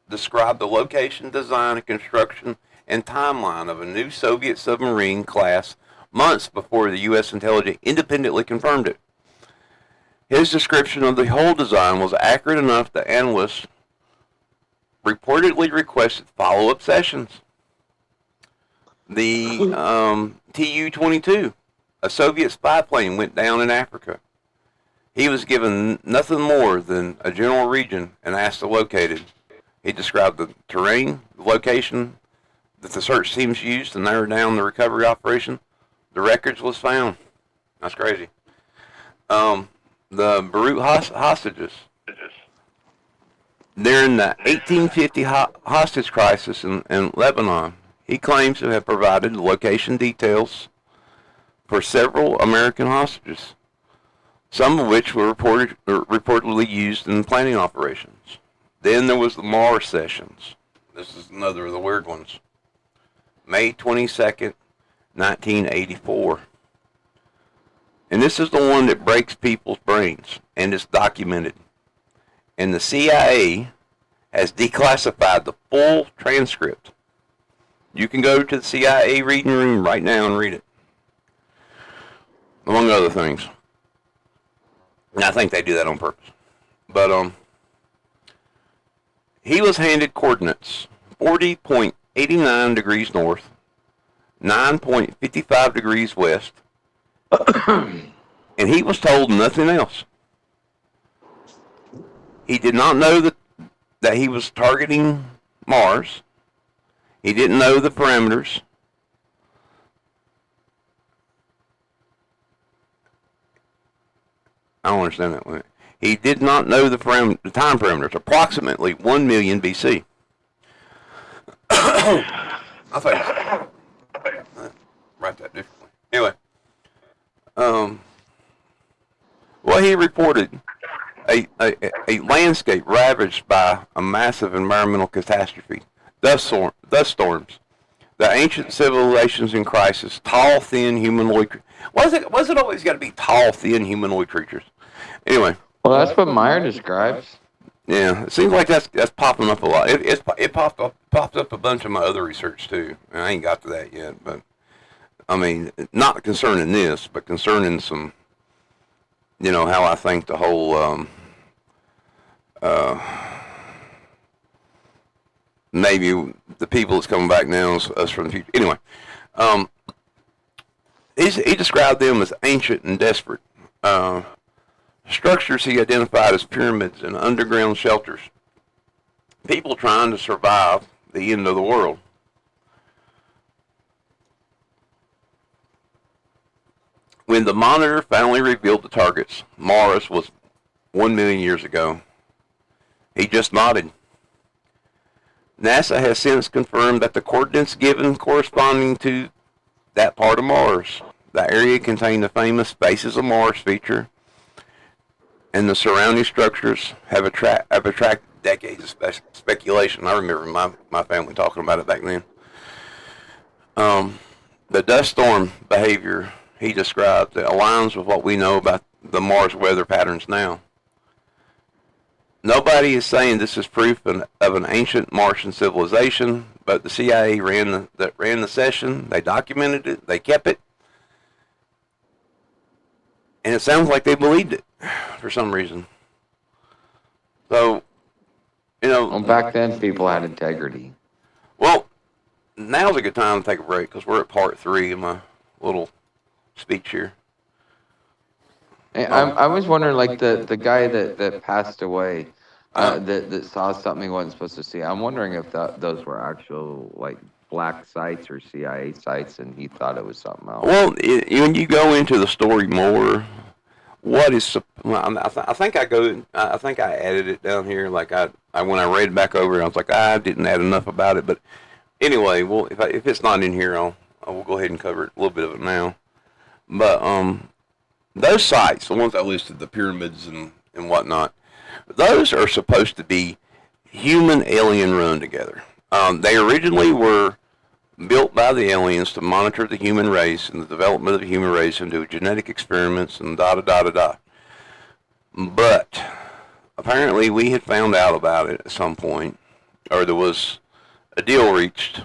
described the location, design, and construction and timeline of a new Soviet submarine class months before the U.S. intelligence independently confirmed it. His description of the whole design was accurate enough that analysts reportedly requested follow-up sessions. The Tu-22, a Soviet spy plane, went down in Africa. He was given nothing more than a general region and asked to locate it. He described the terrain, the location that the search teams used to narrow down the recovery operation. The records was found. That's crazy. The Beirut hostages. During the 1850 hostage crisis in Lebanon, he claims to have provided location details for several American hostages, some of which were reportedly used in planning operations. Then there was the Mars sessions. This is another of the weird ones. May 22nd, 1984. And this is the one that breaks people's brains, and it's documented. And the CIA has declassified the full transcript. You can go to the CIA reading room right now and read it, among other things. And I think they do that on purpose. But he was handed coordinates: 40.89 degrees north, 9.55 degrees west, and he was told nothing else. He did not know that he was targeting Mars. He didn't know the parameters. I don't understand that one. He did not know the time parameters, approximately 1 million BC. I thought write that differently. Anyway, well, he reported a landscape ravaged by a massive environmental catastrophe, dust storms, the ancient civilizations in crisis, tall, thin humanoid. Was it always got to be tall, thin humanoid creatures? Anyway. Well, that's what Meyer describes. Yeah, it seems like that's popping up a lot. It popped up a bunch of my other research too, and I ain't got to that yet. But I mean, not concerning this, but concerning some, how I think the whole maybe the people that's coming back now is us from the future. Anyway, he described them as ancient and desperate. Structures he identified as pyramids and underground shelters. People trying to survive the end of the world. When the monitor finally revealed the targets, Mars was 1 million years ago. He just nodded. NASA has since confirmed that the coordinates given corresponding to that part of Mars, the area containing the famous Faces of Mars feature, and the surrounding structures have attracted decades of speculation. I remember my family talking about it back then. The dust storm behavior he described that aligns with what we know about the Mars weather patterns now. Nobody is saying this is proof of an ancient Martian civilization, but the CIA ran the session. They documented it. They kept it. And it sounds like they believed it for some reason. So, Well, back then people had integrity. Well, now's a good time to take a break because we're at part 3 of my little speech here. I was wondering, like the guy that passed away, that saw something he wasn't supposed to see. I'm wondering if those were actual like black sites or CIA sites, and he thought it was something else. Well, when you go into the story more, what is I think I added it down here. Like I when I read it back over, I was like, I didn't add enough about it. But anyway, well, if it's not in here, I will go ahead and cover it, a little bit of it now. But those sites, the ones I listed, the pyramids and whatnot, those are supposed to be human alien run together. They originally were built by the aliens to monitor the human race and the development of the human race and do genetic experiments and da da da da da. But apparently we had found out about it at some point, or there was a deal reached.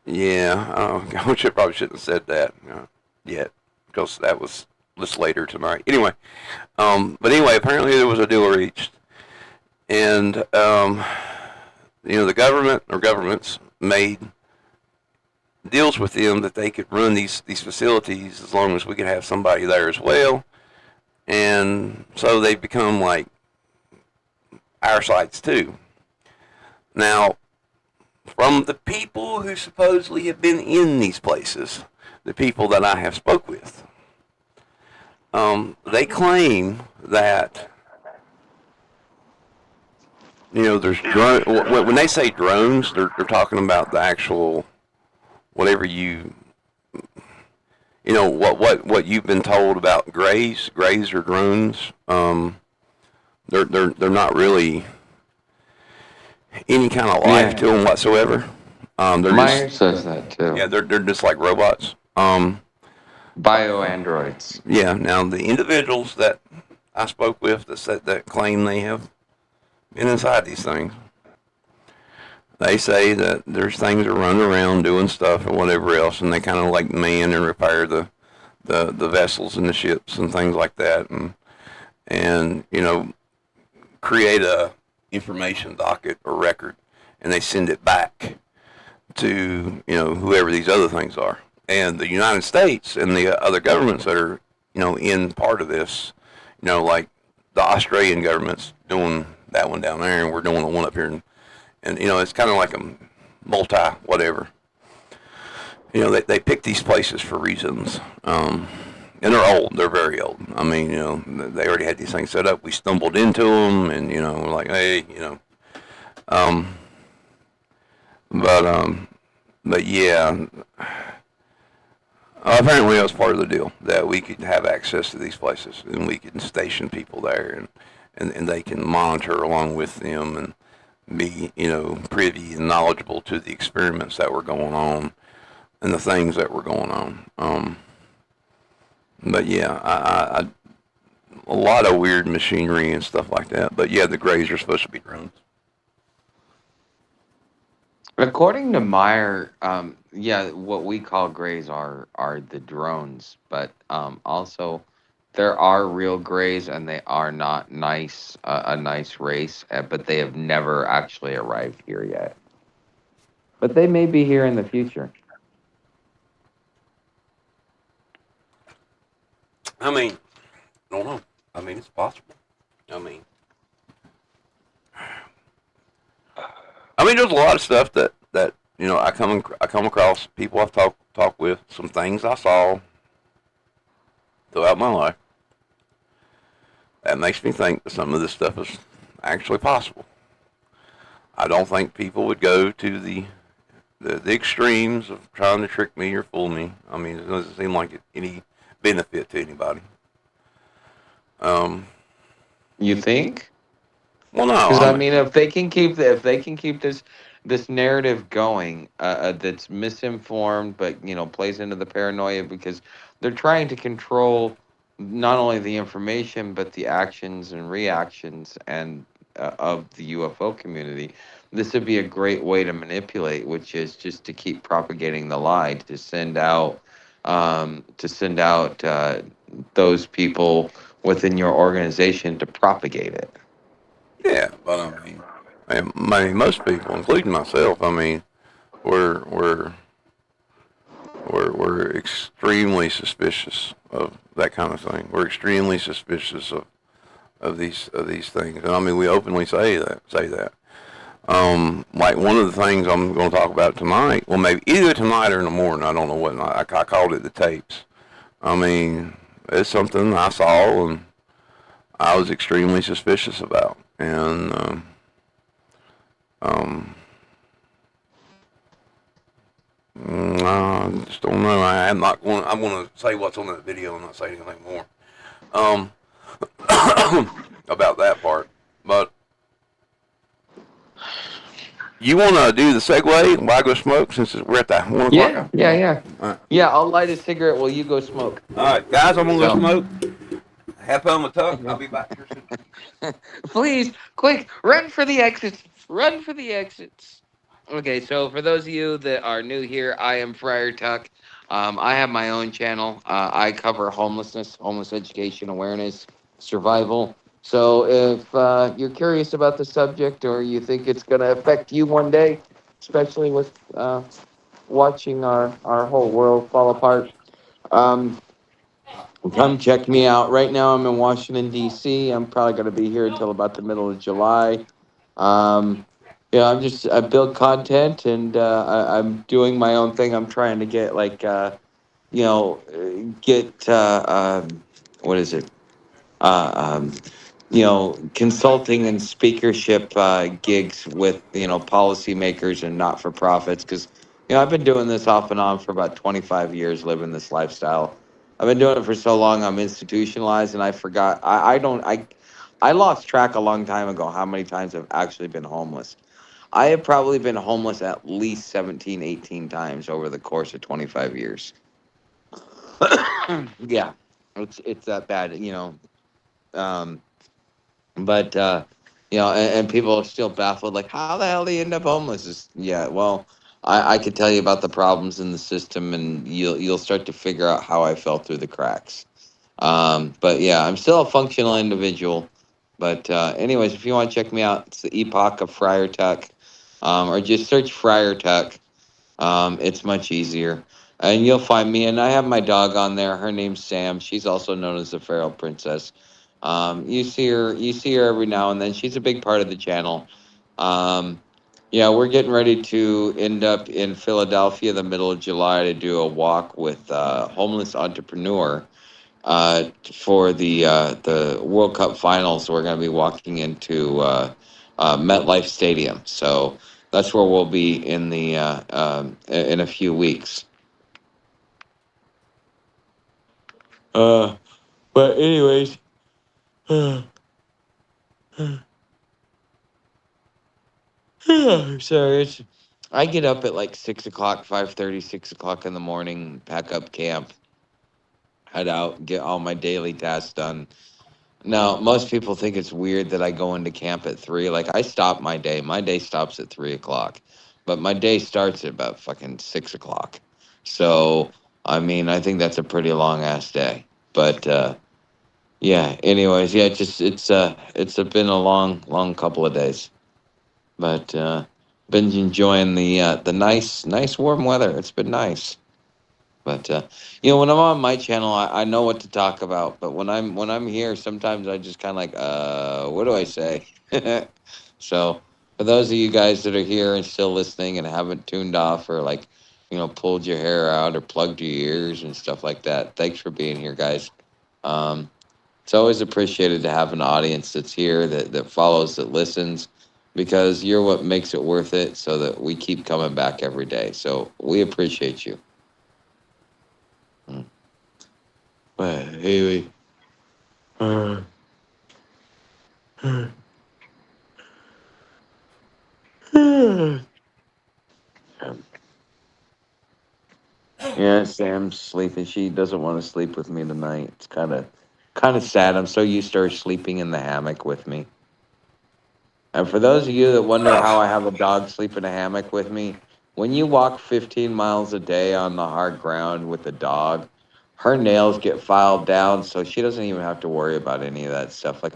Yeah, I probably shouldn't have said that yet, because that was this later tonight. Anyway, but anyway, apparently there was a deal reached, and the government or governments made deals with them that they could run these facilities as long as we could have somebody there as well, and so they become like our sites too. Now, from the people who supposedly have been in these places, the people that I have spoke with, they claim that there's when they say drones, they're talking about the actual whatever what you've been told about grays or drones. They're not really any kind of life to them whatsoever. Myers says that too. Yeah, they're just like robots. Bio-androids. Yeah. Now the individuals that I spoke with that claim they have been inside these things, they say that there's things that run around doing stuff or whatever else, and they kind of like man and repair the vessels and the ships and things like that, and create a information docket or record, and they send it back to whoever these other things are. And the United States and the other governments that are in part of this, like the Australian government's doing that one down there, and we're doing the one up here, and it's kind of like a multi whatever. They pick these places for reasons. And they're old. They're very old. I mean, they already had these things set up. We stumbled into them, and we're like, hey, but yeah. Apparently, that was part of the deal, that we could have access to these places, and we can station people there, and they can monitor along with them and be privy and knowledgeable to the experiments that were going on and the things that were going on. But yeah, I a lot of weird machinery and stuff like that. But yeah, the grays are supposed to be drones. According to Meyer, what we call grays are the drones, but also there are real grays, and they are not a nice race, but they have never actually arrived here yet. But they may be here in the future. I mean, I don't know. I mean, it's possible. I mean, there's a lot of stuff that I come across, people I've talked with, some things I saw throughout my life that makes me think that some of this stuff is actually possible. I don't think people would go to the extremes of trying to trick me or fool me. I mean, it doesn't seem like any benefit to anybody. You think? Well, no. Because I mean, if they can keep this narrative going, that's misinformed, but plays into the paranoia, because they're trying to control not only the information but the actions and reactions and of the UFO community. this would be a great way to manipulate, which is just to keep propagating the lie, to send out those people within your organization to propagate it. Yeah, but I mean, most people, including myself, I mean, we're we're extremely suspicious of that kind of thing. We're extremely suspicious of these things, and I mean, we openly say that. Like one of the things I'm going to talk about tonight, well, maybe either tonight or in the morning. I don't know what night. I called it the tapes. I mean, it's something I saw and I was extremely suspicious about, and I just don't know. I'm not going. I'm going to say what's on that video and not say anything more about that part. But you want to do the segue while I go smoke since we're at that 1 o'clock? Yeah. Right. Yeah, I'll light a cigarette while you go smoke. All right, guys, I'm going to go smoke. Have fun with Tuck. I'll be back here soon. Please, quick, run for the exits. Run for the exits. Okay, so for those of you that are new here, I am Friar Tuck. I have my own channel. I cover homelessness, homeless education, awareness, survival. So if you're curious about the subject or you think it's going to affect you one day, especially with watching our whole world fall apart, come check me out. Right now I'm in Washington, D.C. I'm probably going to be here until about the middle of July. I build content and I'm doing my own thing. I'm trying to get what is it? Consulting and speakership gigs with, policymakers and not-for-profits. Because, I've been doing this off and on for about 25 years, living this lifestyle. I've been doing it for so long, I'm institutionalized, and I forgot. I lost track a long time ago how many times I've actually been homeless. I have probably been homeless at least 17, 18 times over the course of 25 years. Yeah, it's that bad, but and people are still baffled, like, how the hell do you end up homeless? Well, I could tell you about the problems in the system, and you'll start to figure out how I fell through the cracks. But yeah, I'm still a functional individual. But anyways, if you want to check me out, it's the Epoch of Friar Tuck, or just search Friar Tuck. It's much easier, and you'll find me. And I have my dog on there. Her name's Sam. She's also known as the Feral Princess. You see her every now and then. She's a big part of the channel. Yeah, we're getting ready to end up in Philadelphia the middle of July to do a walk with homeless entrepreneur for the World Cup finals. We're going to be walking into MetLife Stadium. So that's where we'll be in a few weeks. But anyways. Sorry, I get up at like 6 o'clock, 5:30, 6 o'clock in the morning, pack up camp, head out, get all my daily tasks done. Now, most people think it's weird that I go into camp at 3. Like, I stop my day. My day stops at 3 o'clock. But my day starts at about fucking 6 o'clock. So, I mean, I think that's a pretty long-ass day. But, yeah, anyways, yeah, it's been a long couple of days. But, been enjoying the nice warm weather. It's been nice. But when I'm on my channel, I know what to talk about. But when I'm here, sometimes I just kind of like, what do I say? So for those of you guys that are here and still listening and haven't tuned off or like, pulled your hair out or plugged your ears and stuff like that, thanks for being here, guys. It's always appreciated to have an audience that's here, that follows, that listens, because you're what makes it worth it, so that we keep coming back every day. So we appreciate you. But Haley, yeah, Sam's sleeping. She doesn't want to sleep with me tonight. It's kind of sad. I'm so used to her sleeping in the hammock with me. And for those of you that wonder how I have a dog sleep in a hammock with me, when you walk 15 miles a day on the hard ground with a dog, her nails get filed down, so she doesn't even have to worry about any of that stuff. Like,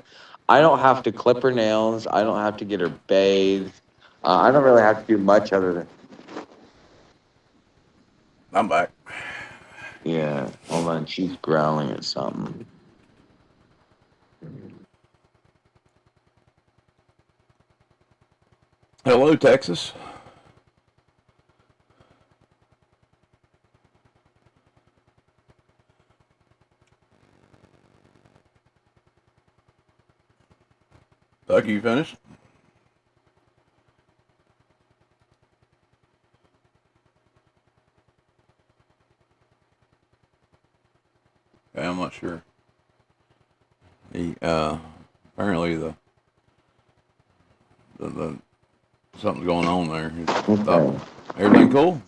I don't have to clip her nails. I don't have to get her bathed. I don't really have to do much other than... I'm back. Yeah, hold on. She's growling at something. Hello, Texas. Doug, you finished? Yeah, I'm not sure. Apparently the something's going on there. Okay. Everything cool?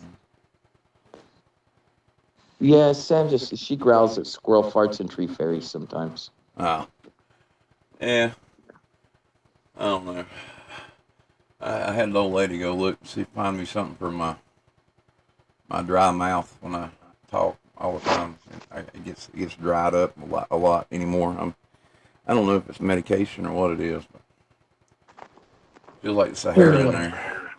Yeah, Sam she growls at squirrel farts and tree fairies sometimes. Oh. Yeah. I don't know. I had the old lady go look and see find me something for my dry mouth when I talk all the time. It gets dried up a lot anymore. I don't know if it's medication or what it is, but feels like the Sahara in there.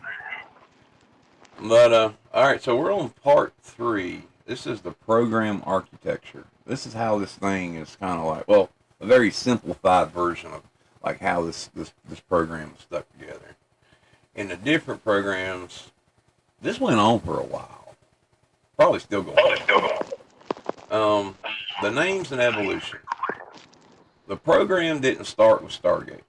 But all right, so we're on part 3. This is the program architecture. This is how this thing is kind of like, well, a very simplified version of like how this program is stuck together. In the different programs, this went on for a while. Probably still going on. The names and evolution. The program didn't start with Stargate.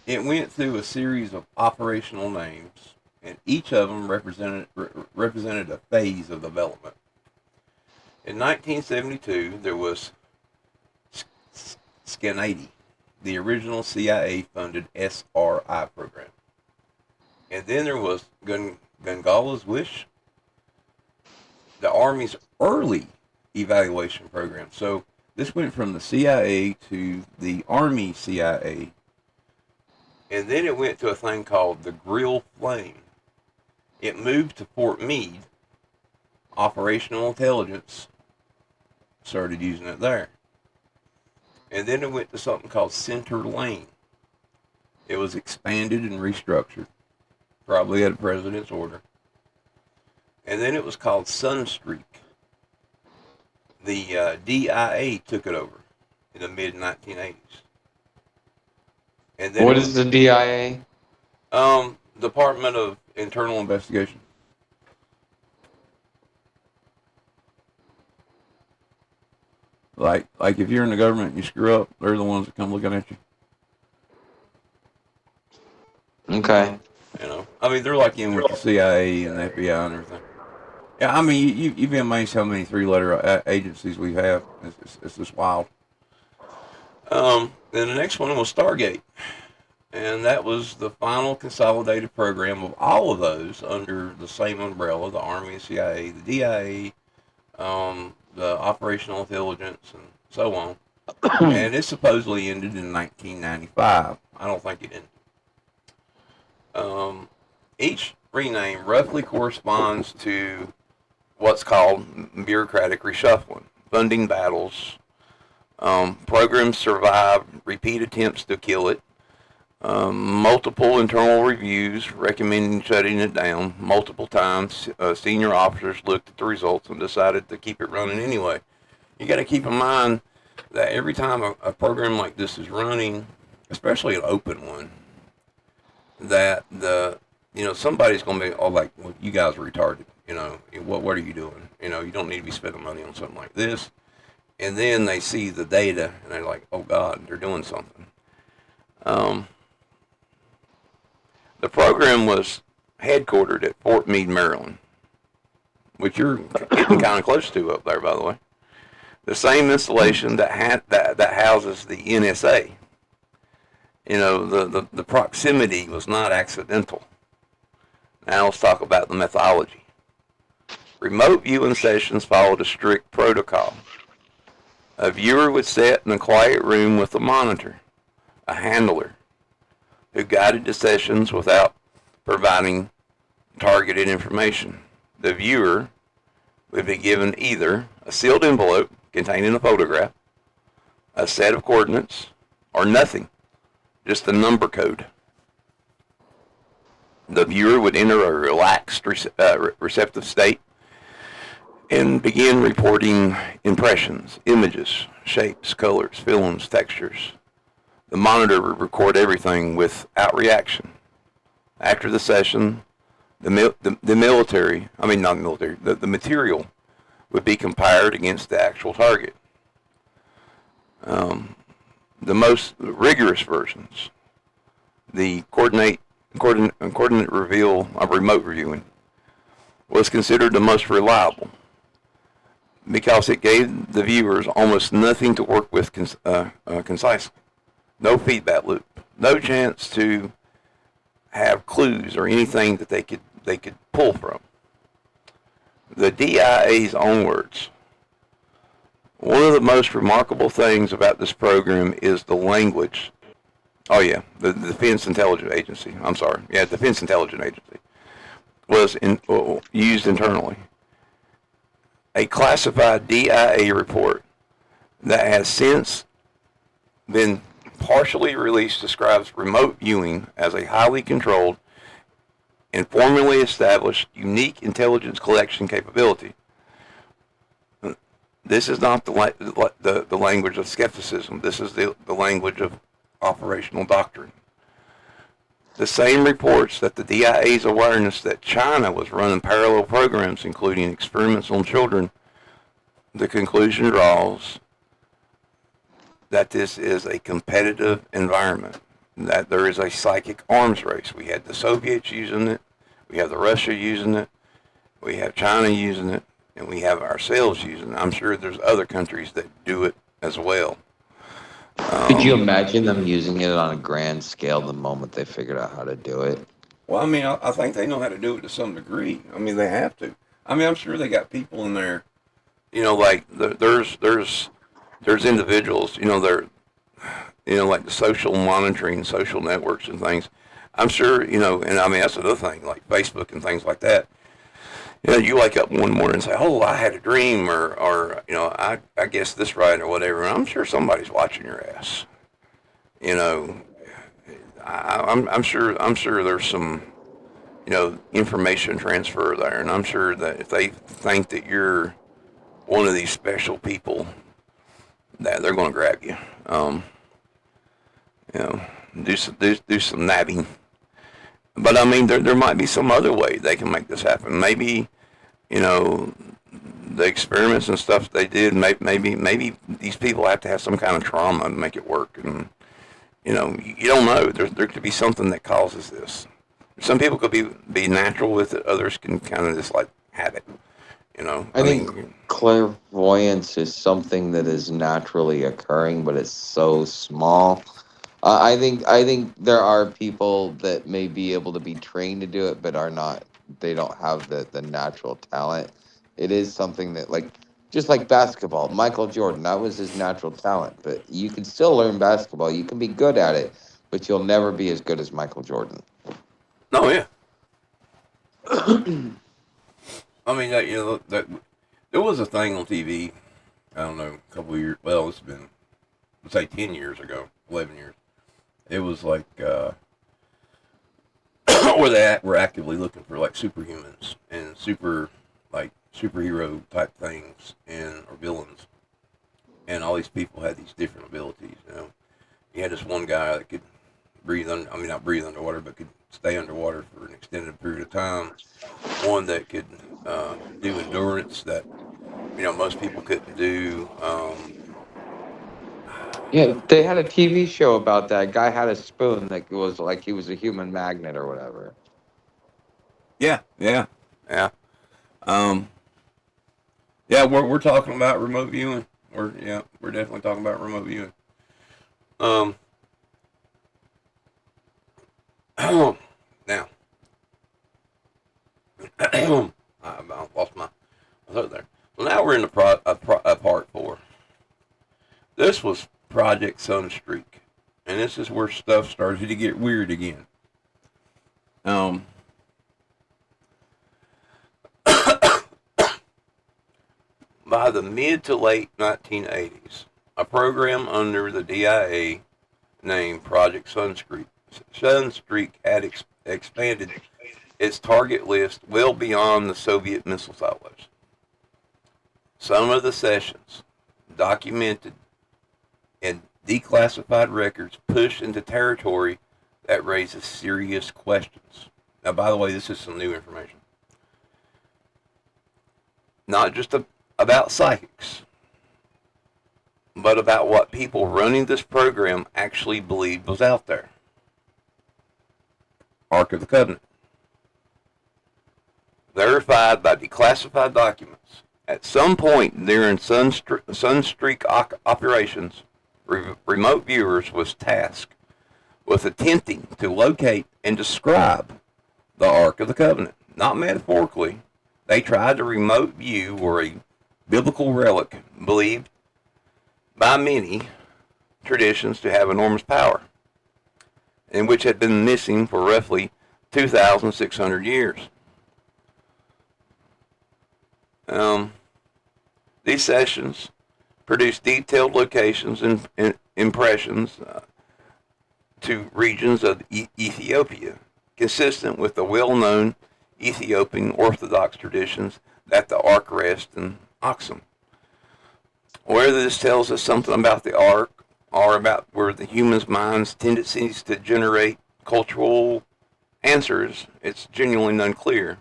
It went through a series of operational names, and each of them represented a phase of development. In 1972, there was SCIES, the original CIA-funded SRI program. And then there was Gungala's Wish, the Army's early evaluation program. So this went from the CIA to the Army CIA. And then it went to a thing called the Grill Flame. It moved to Fort Meade. Operational intelligence started using it there. And then it went to something called Center Lane. It was expanded and restructured, probably at a president's order. And then it was called Sunstreak. The DIA took it over in the mid-1980s. And then what is the DIA? Department of Internal Investigation. Like if you're in the government and you screw up, they're the ones that come looking at you. Okay. You know, I mean, they're like in with the CIA and the FBI and everything. Yeah, I mean, you'd be amazed how many 3-letter agencies we have. It's just wild. Then the next one was Stargate. And that was the final consolidated program of all of those under the same umbrella, the Army, the CIA, the DIA, the operational intelligence, and so on. And it supposedly ended in 1995. I don't think it ended. Each rename roughly corresponds to what's called bureaucratic reshuffling, funding battles, programs survive repeat attempts to kill it, multiple internal reviews recommending shutting it down. Multiple times, senior officers looked at the results and decided to keep it running anyway. You got to keep in mind that every time a program like this is running, especially an open one, that somebody's going to be all like, well, you guys are retarded. What are you doing? You don't need to be spending money on something like this. And then they see the data and they're like, oh God, they're doing something. The program was headquartered at Fort Meade, Maryland, which you're getting kind of close to up there, by the way. The same installation that houses the NSA. The proximity was not accidental. Now let's talk about the methodology. Remote viewing sessions followed a strict protocol. A viewer would sit in a quiet room with a monitor, a handler, who guided the sessions without providing targeted information. The viewer would be given either a sealed envelope containing a photograph, a set of coordinates, or nothing, just a number code. The viewer would enter a relaxed, receptive state and begin reporting impressions, images, shapes, colors, feelings, textures. The monitor would record everything without reaction. After the session, the material would be compared against the actual target. The most rigorous versions, the coordinate reveal of remote viewing, was considered the most reliable because it gave the viewers almost nothing to work with concisely. No feedback loop, no chance to have clues or anything that they could pull from. The DIA's own words. One of the most remarkable things about this program is the language. Oh yeah, the Defense Intelligence Agency. I'm sorry. Yeah, Defense Intelligence Agency was used internally. A classified DIA report that has since been partially released describes remote viewing as a highly controlled and formally established unique intelligence collection capability. This is not the language of skepticism. This is the language of operational doctrine. The same reports that the DIA's awareness that China was running parallel programs, including experiments on children, the conclusion draws that this is a competitive environment, that there is a psychic arms race. We had the Soviets using it, we have the Russia using it, we have China using it, and we have ourselves using it. I'm sure there's other countries that do it as well. Could you imagine them using it on a grand scale the moment they figured out how to do it? Well, I mean, I think they know how to do it to some degree. I mean, they have to. I mean, I'm sure they got people in there, like there's individuals, like the social monitoring, social networks and things. I'm sure, and I mean, that's another thing, like Facebook and things like that. You wake up one morning and say, oh, I had a dream, or I guessed this right, or whatever. And I'm sure somebody's watching your ass. I'm sure there's some, information transfer there. And I'm sure that if they think that you're one of these special people, that they're going to grab you. Do some nabbing. But I mean, there might be some other way they can make this happen. Maybe, the experiments and stuff they did. Maybe these people have to have some kind of trauma to make it work. And you don't know. There could be something that causes this. Some people could be natural with it. Others can kind of just like have it. I think clairvoyance is something that is naturally occurring, but it's so small. I think there are people that may be able to be trained to do it, but are not. They don't have the natural talent. It is something that, just like basketball, Michael Jordan, that was his natural talent. But you can still learn basketball. You can be good at it, but you'll never be as good as Michael Jordan. Oh yeah. I mean, that there was a thing on TV. I don't know, a couple of years. Well, it's been, let's say, 10 years ago, 11 years. It was like where they were actively looking for like superhumans and superhero type things or villains, and all these people had these different abilities. You had this one guy that could not breathe underwater, but could stay underwater for an extended period of time. One that could do endurance that most people couldn't do. Yeah, they had a TV show about that. Guy had a spoon that was like he was a human magnet or whatever. Yeah. Yeah, we're talking about remote viewing. We're definitely talking about remote viewing. Now, I lost my thought there. So now we're in the part 4. This was Project Sunstreak. And this is where stuff started to get weird again. By the mid to late 1980s, a program under the DIA named Project Sunstreak had expanded its target list well beyond the Soviet missile silos. Some of the sessions, documented and declassified records, push into territory that raises serious questions. Now, by the way, this is some new information. Not just about psychics, but about what people running this program actually believed was out there. Ark of the Covenant. Verified by declassified documents. At some point during Sunstreak operations, remote viewers was tasked with attempting to locate and describe the Ark of the Covenant. Not metaphorically. They tried to remote view where a biblical relic believed by many traditions to have enormous power, and which had been missing for roughly 2,600 years. These sessions produced detailed locations and impressions to regions of Ethiopia, consistent with the well-known Ethiopian Orthodox traditions that the Ark rests in Aksum. Whether this tells us something about the Ark or about where the human's mind's tendencies to generate cultural answers, it's genuinely unclear.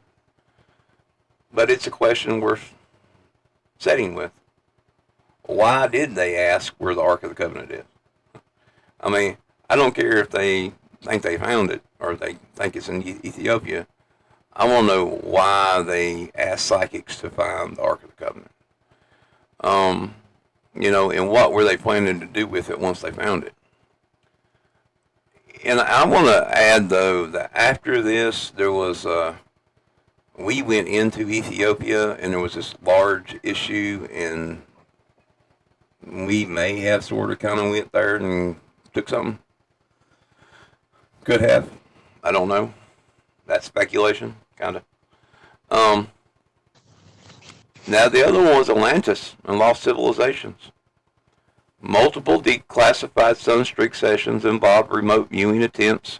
But it's a question worth setting with. Why did they ask where the Ark of the Covenant is? I mean, I don't care if they think they found it or they think it's in Ethiopia. I want to know why they asked psychics to find the Ark of the Covenant. And what were they planning to do with it once they found it? And I want to add, though, that after this, there was, we went into Ethiopia, and there was this large issue, and we may have sort of kind of went there and took something. Could have. I don't know. That's speculation, kind of. Now, the other one was Atlantis and Lost Civilizations. Multiple declassified Sunstreak sessions involved remote viewing attempts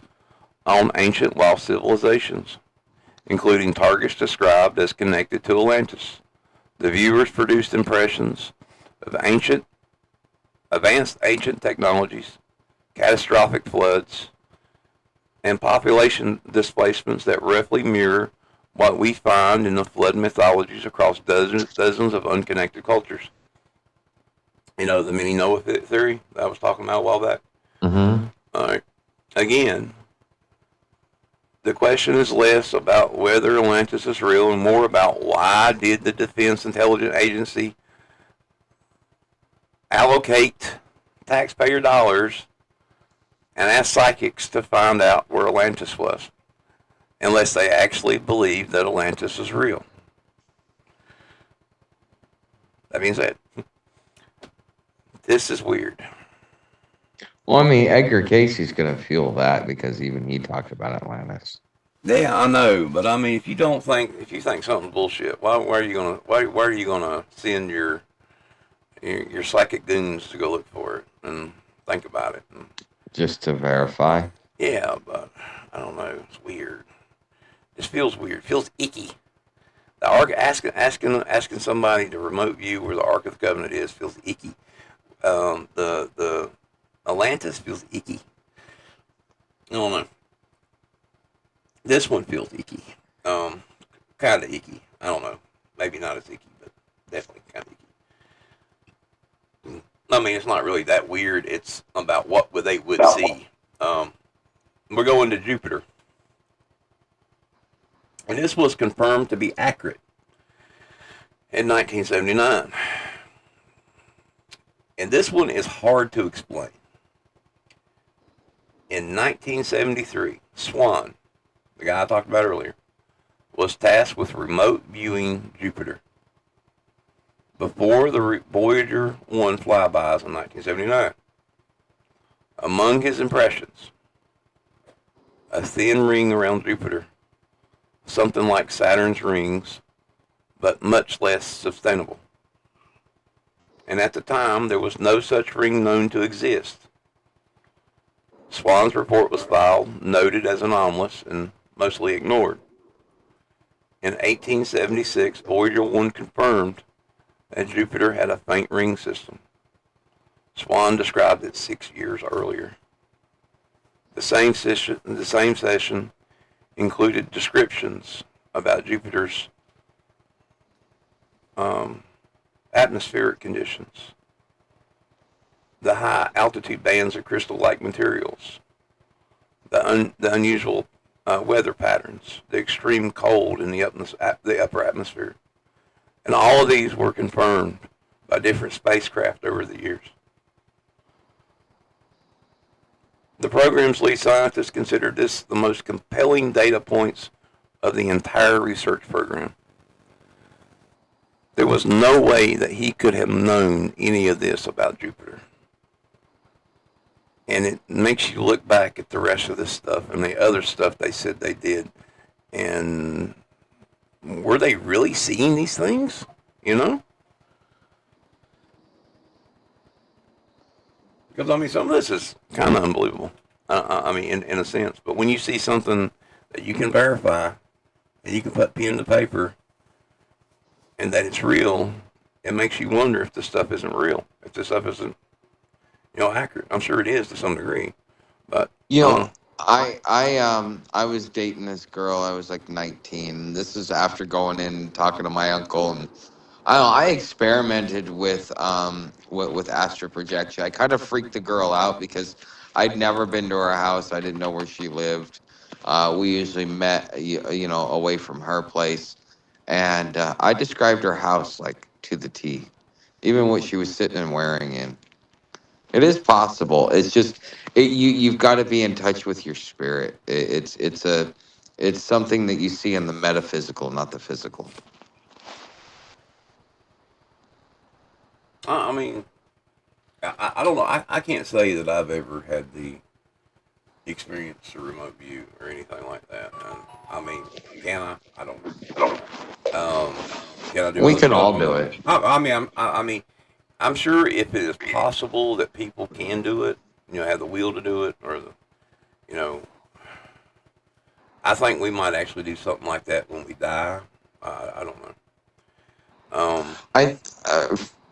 on ancient lost civilizations, including targets described as connected to Atlantis. The viewers produced impressions of advanced ancient technologies, catastrophic floods, and population displacements that roughly mirror what we find in the flood mythologies across dozens of unconnected cultures. You know, the mini Noah theory that I was talking about a while back? Mm-hmm. All right. Again, the question is less about whether Atlantis is real and more about why did the Defense Intelligence Agency allocate taxpayer dollars and ask psychics to find out where Atlantis was, unless they actually believe that Atlantis is real. That being said, this is weird. Well, I mean, Edgar Casey's going to feel that because even he talked about Atlantis. Yeah, I know, but I mean, if you think something's bullshit, why are you gonna send your psychic goons to go look for it and think about it? Just to verify. Yeah, but I don't know. It's weird. This feels weird. It feels icky. The Ark asking somebody to remote view where the Ark of the Covenant is feels icky. The Atlantis feels icky. I don't know. This one feels icky. Kind of icky. I don't know. Maybe not as icky, but definitely kind of icky. I mean, it's not really that weird. It's about what they would see. We're going to Jupiter. And this was confirmed to be accurate in 1979. And this one is hard to explain. In 1973, Swan, the guy I talked about earlier, was tasked with remote viewing Jupiter before the Voyager 1 flybys in 1979. Among his impressions, a thin ring around Jupiter, something like Saturn's rings, but much less sustainable. And at the time, there was no such ring known to exist. Swan's report was filed, noted as anomalous, and mostly ignored. In 1876, Voyager 1 confirmed that Jupiter had a faint ring system. Swan described it 6 years earlier. The same session included descriptions about Jupiter's atmospheric conditions, the high altitude bands of crystal-like materials, the unusual weather patterns, the extreme cold in the upper atmosphere. And all of these were confirmed by different spacecraft over the years. The program's lead scientist considered this the most compelling data points of the entire research program. There was no way that he could have known any of this about Jupiter. And it makes you look back at the rest of this stuff and the other stuff they said they did. And were they really seeing these things? You know? Because, I mean, some of this is kind of unbelievable. I mean, in a sense. But when you see something that you can verify, and you can put pen to paper, and that it's real, it makes you wonder if this stuff isn't real. If this stuff isn't, accurate. I'm sure it is to some degree. But, I was dating this girl. I was like 19. This is after going in and talking to my uncle, and I experimented with astral projection. I kind of freaked the girl out because I'd never been to her house. I didn't know where she lived. We usually met, away from her place, and I described her house like to the T, even what she was sitting and wearing in. It is possible. It's just you've got to be in touch with your spirit. It's something that you see in the metaphysical, not the physical. I mean, I don't know. I can't say that I've ever had the experience a remote view or anything like that. I mean, can I? I don't know. Can I do? We can all do it. I mean, I'm sure if it is possible that people can do it, have the will to do it, or I think we might actually do something like that when we die. I don't know.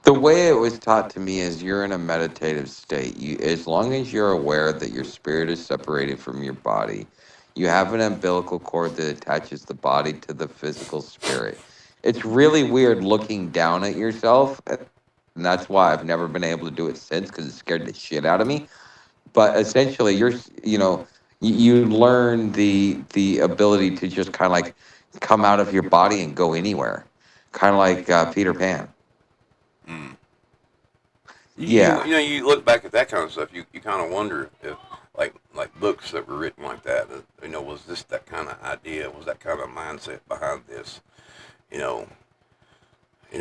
The way it was taught to me is you're in a meditative state. As long as you're aware that your spirit is separated from your body, you have an umbilical cord that attaches the body to the physical spirit. It's really weird looking down at yourself, and that's why I've never been able to do it since, because it scared the shit out of me. But essentially, you learn the ability to just kind of like come out of your body and go anywhere, kind of like Peter Pan. Yeah. You look back at that kind of stuff, you kind of wonder if, like books that were written like that, was this that kind of idea, was that kind of mindset behind this,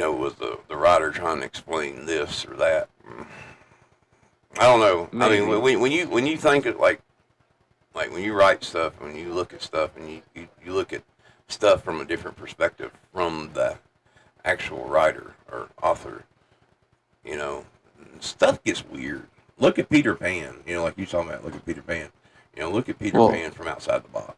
was the writer trying to explain this or that? I don't know. Maybe. I mean, when you think of like when you write stuff, when you look at stuff, and you look at stuff from a different perspective from the actual writer or author, stuff gets weird. Look at Peter Pan, like you talking about. Look at Peter Pan. Look at Peter Pan from outside the box.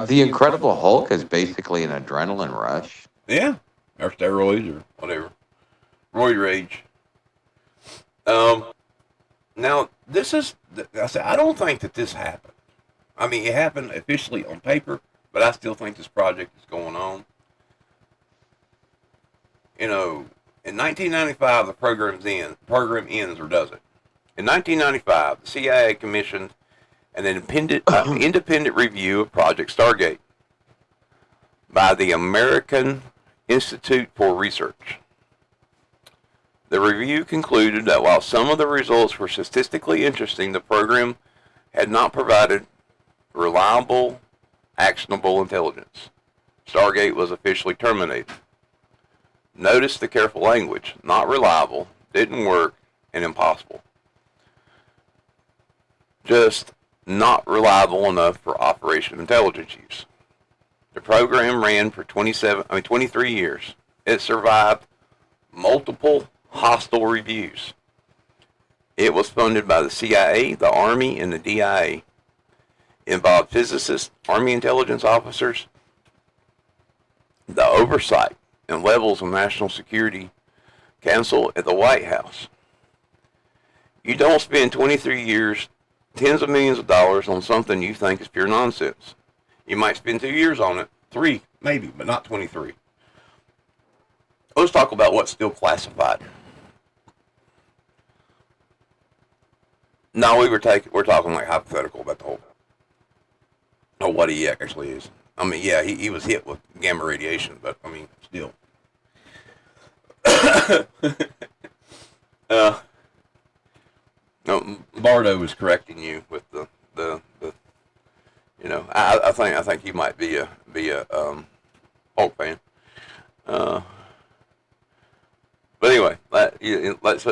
The Incredible Hulk is basically an adrenaline rush. Yeah, or steroids or whatever. Roid rage. Now, this is, I don't think that this happened. I mean, it happened officially on paper, but I still think this project is going on. In 1995, the program ends or does it. In 1995, the CIA commissioned an independent review of Project Stargate by the American Institute for Research. The review concluded that while some of the results were statistically interesting, the program had not provided reliable, actionable intelligence. Stargate was officially terminated. Notice the careful language: not reliable, didn't work, and impossible. just not reliable enough for operation intelligence use. The program ran for 23 years. It survived multiple hostile reviews. It was funded by the CIA, the Army, and the DIA. It involved physicists, Army intelligence officers, the oversight and levels of National Security Council at the White House. You don't spend 23 years, tens of millions of dollars on something you think is pure nonsense. You might spend 2 years on it, 3 maybe, but not 23. Let's talk about what's still classified. No, we're talking like hypothetical about the whole, or what he actually is. I mean, yeah, he was hit with gamma radiation, but I mean, still. No, Bardo was correcting you with the you know, I think he might be a Hulk fan. But anyway, let's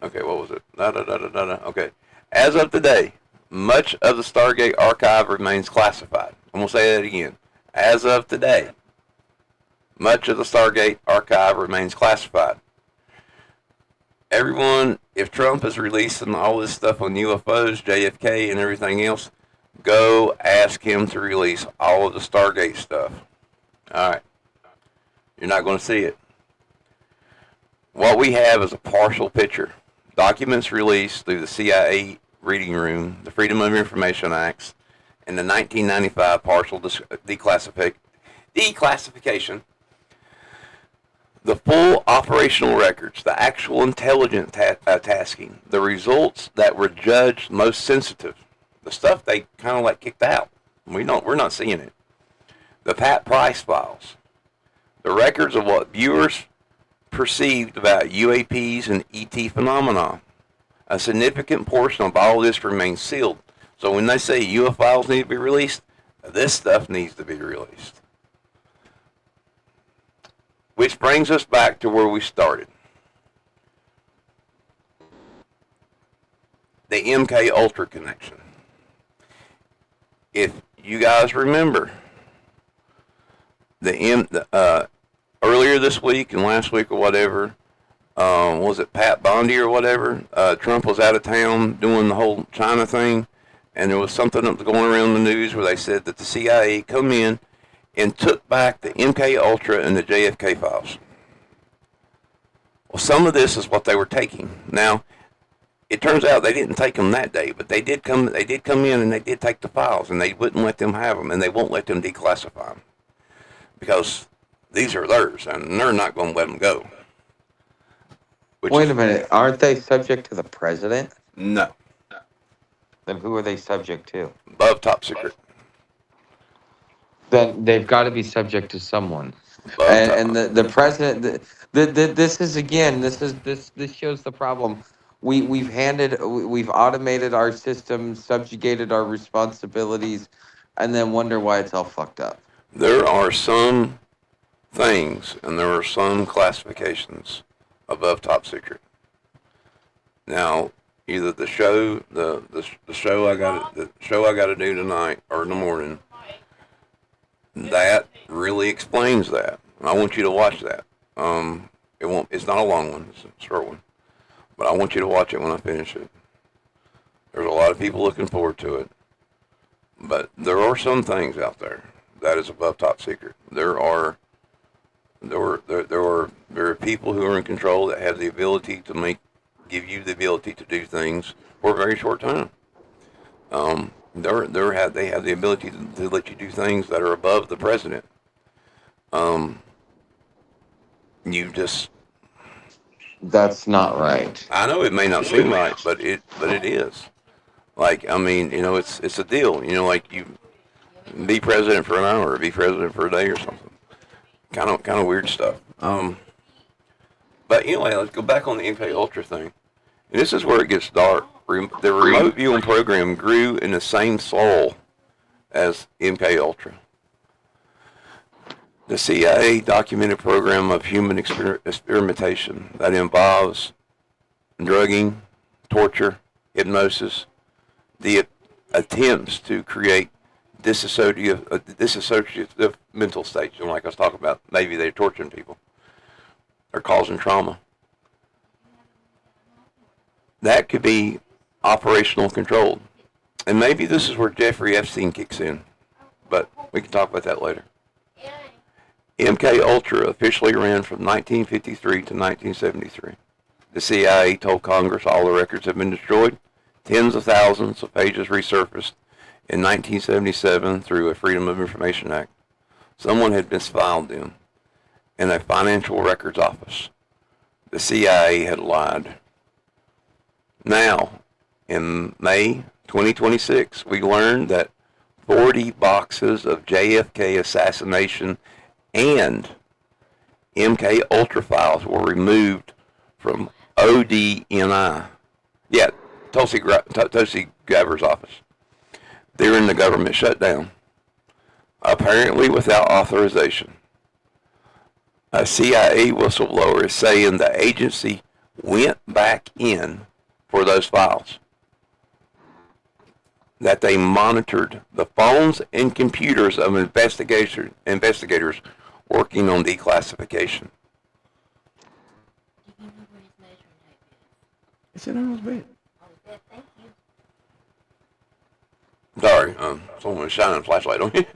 okay, what was it? Okay. As of today, much of the Stargate archive remains classified. I'm going to say that again. As of today, much of the Stargate archive remains classified. Everyone, if Trump is releasing all this stuff on UFOs, JFK, and everything else, go ask him to release all of the Stargate stuff. All right. You're not going to see it. What we have is a partial picture. Documents released through the CIA reading room, the Freedom of Information Acts, and the 1995 partial declassification. The full operational records, the actual intelligence tasking, the results that were judged most sensitive, the stuff they kind of like kicked out. We're not seeing it. The Pat Price files, the records of what viewers perceived about UAPs and ET phenomena. A significant portion of all of this remains sealed. So when they say UFOs need to be released, this stuff needs to be released. Which brings us back to where we started. The MK Ultra connection. If you guys remember, earlier this week and last week or whatever, was it Pat Bondi or whatever? Trump was out of town doing the whole China thing, and there was something that was going around the news where they said that the CIA come in and took back the MK Ultra and the JFK files. Well, some of this is what they were taking. Now, it turns out they didn't take them that day, but they did come in and they did take the files, and they wouldn't let them have them, and they won't let them declassify them because these are theirs, and they're not going to let them go. Wait a minute. Aren't they subject to the president? No. Then who are they subject to? Above top secret. Then they've got to be subject to someone. And the president, this is again, this shows the problem. We've automated our system, subjugated our responsibilities, and then wonder why it's all fucked up. There are some things, and there are some classifications above top secret. Now, either the show I got to do tonight or in the morning, that really explains that. And I want you to watch that. It's not a long one, it's a short one. But I want you to watch it when I finish it. There's a lot of people looking forward to it. But there are some things out there that is above top secret. There are people who are in control that have the ability to give you the ability to do things for a very short time. They have the ability to let you do things that are above the president. That's not right. I know it may not seem right, but it is. Like, I mean, it's a deal. Like you be president for an hour, or be president for a day or something. Kind of weird stuff. But anyway, let's go back on the MK Ultra thing. And this is where it gets dark. The remote viewing program grew in the same soil as MK Ultra. The CIA documented program of human experimentation that involves drugging, torture, hypnosis, the attempts to create dissociative mental states, like I was talking about. Maybe they're torturing people or causing trauma. That could be operational control. And maybe this is where Jeffrey Epstein kicks in, but we can talk about that later. MK Ultra officially ran from 1953 to 1973. The CIA told Congress all the records have been destroyed. Tens of thousands of pages resurfaced in 1977 through a Freedom of Information Act. Someone had misfiled them in a financial records office. The CIA had lied. Now, in May 2026, we learned that 40 boxes of JFK assassination and MK Ultra files were removed from ODNI. Yeah, Tulsi Gabbard's office. They're in the government shutdown, apparently without authorization. A CIA whistleblower is saying the agency went back in for those files, that they monitored the phones and computers of investigators working on declassification. Do you know where his measuring tape is? It's in his bed. Oh, good. Thank you. Sorry, someone was shining a flashlight on me.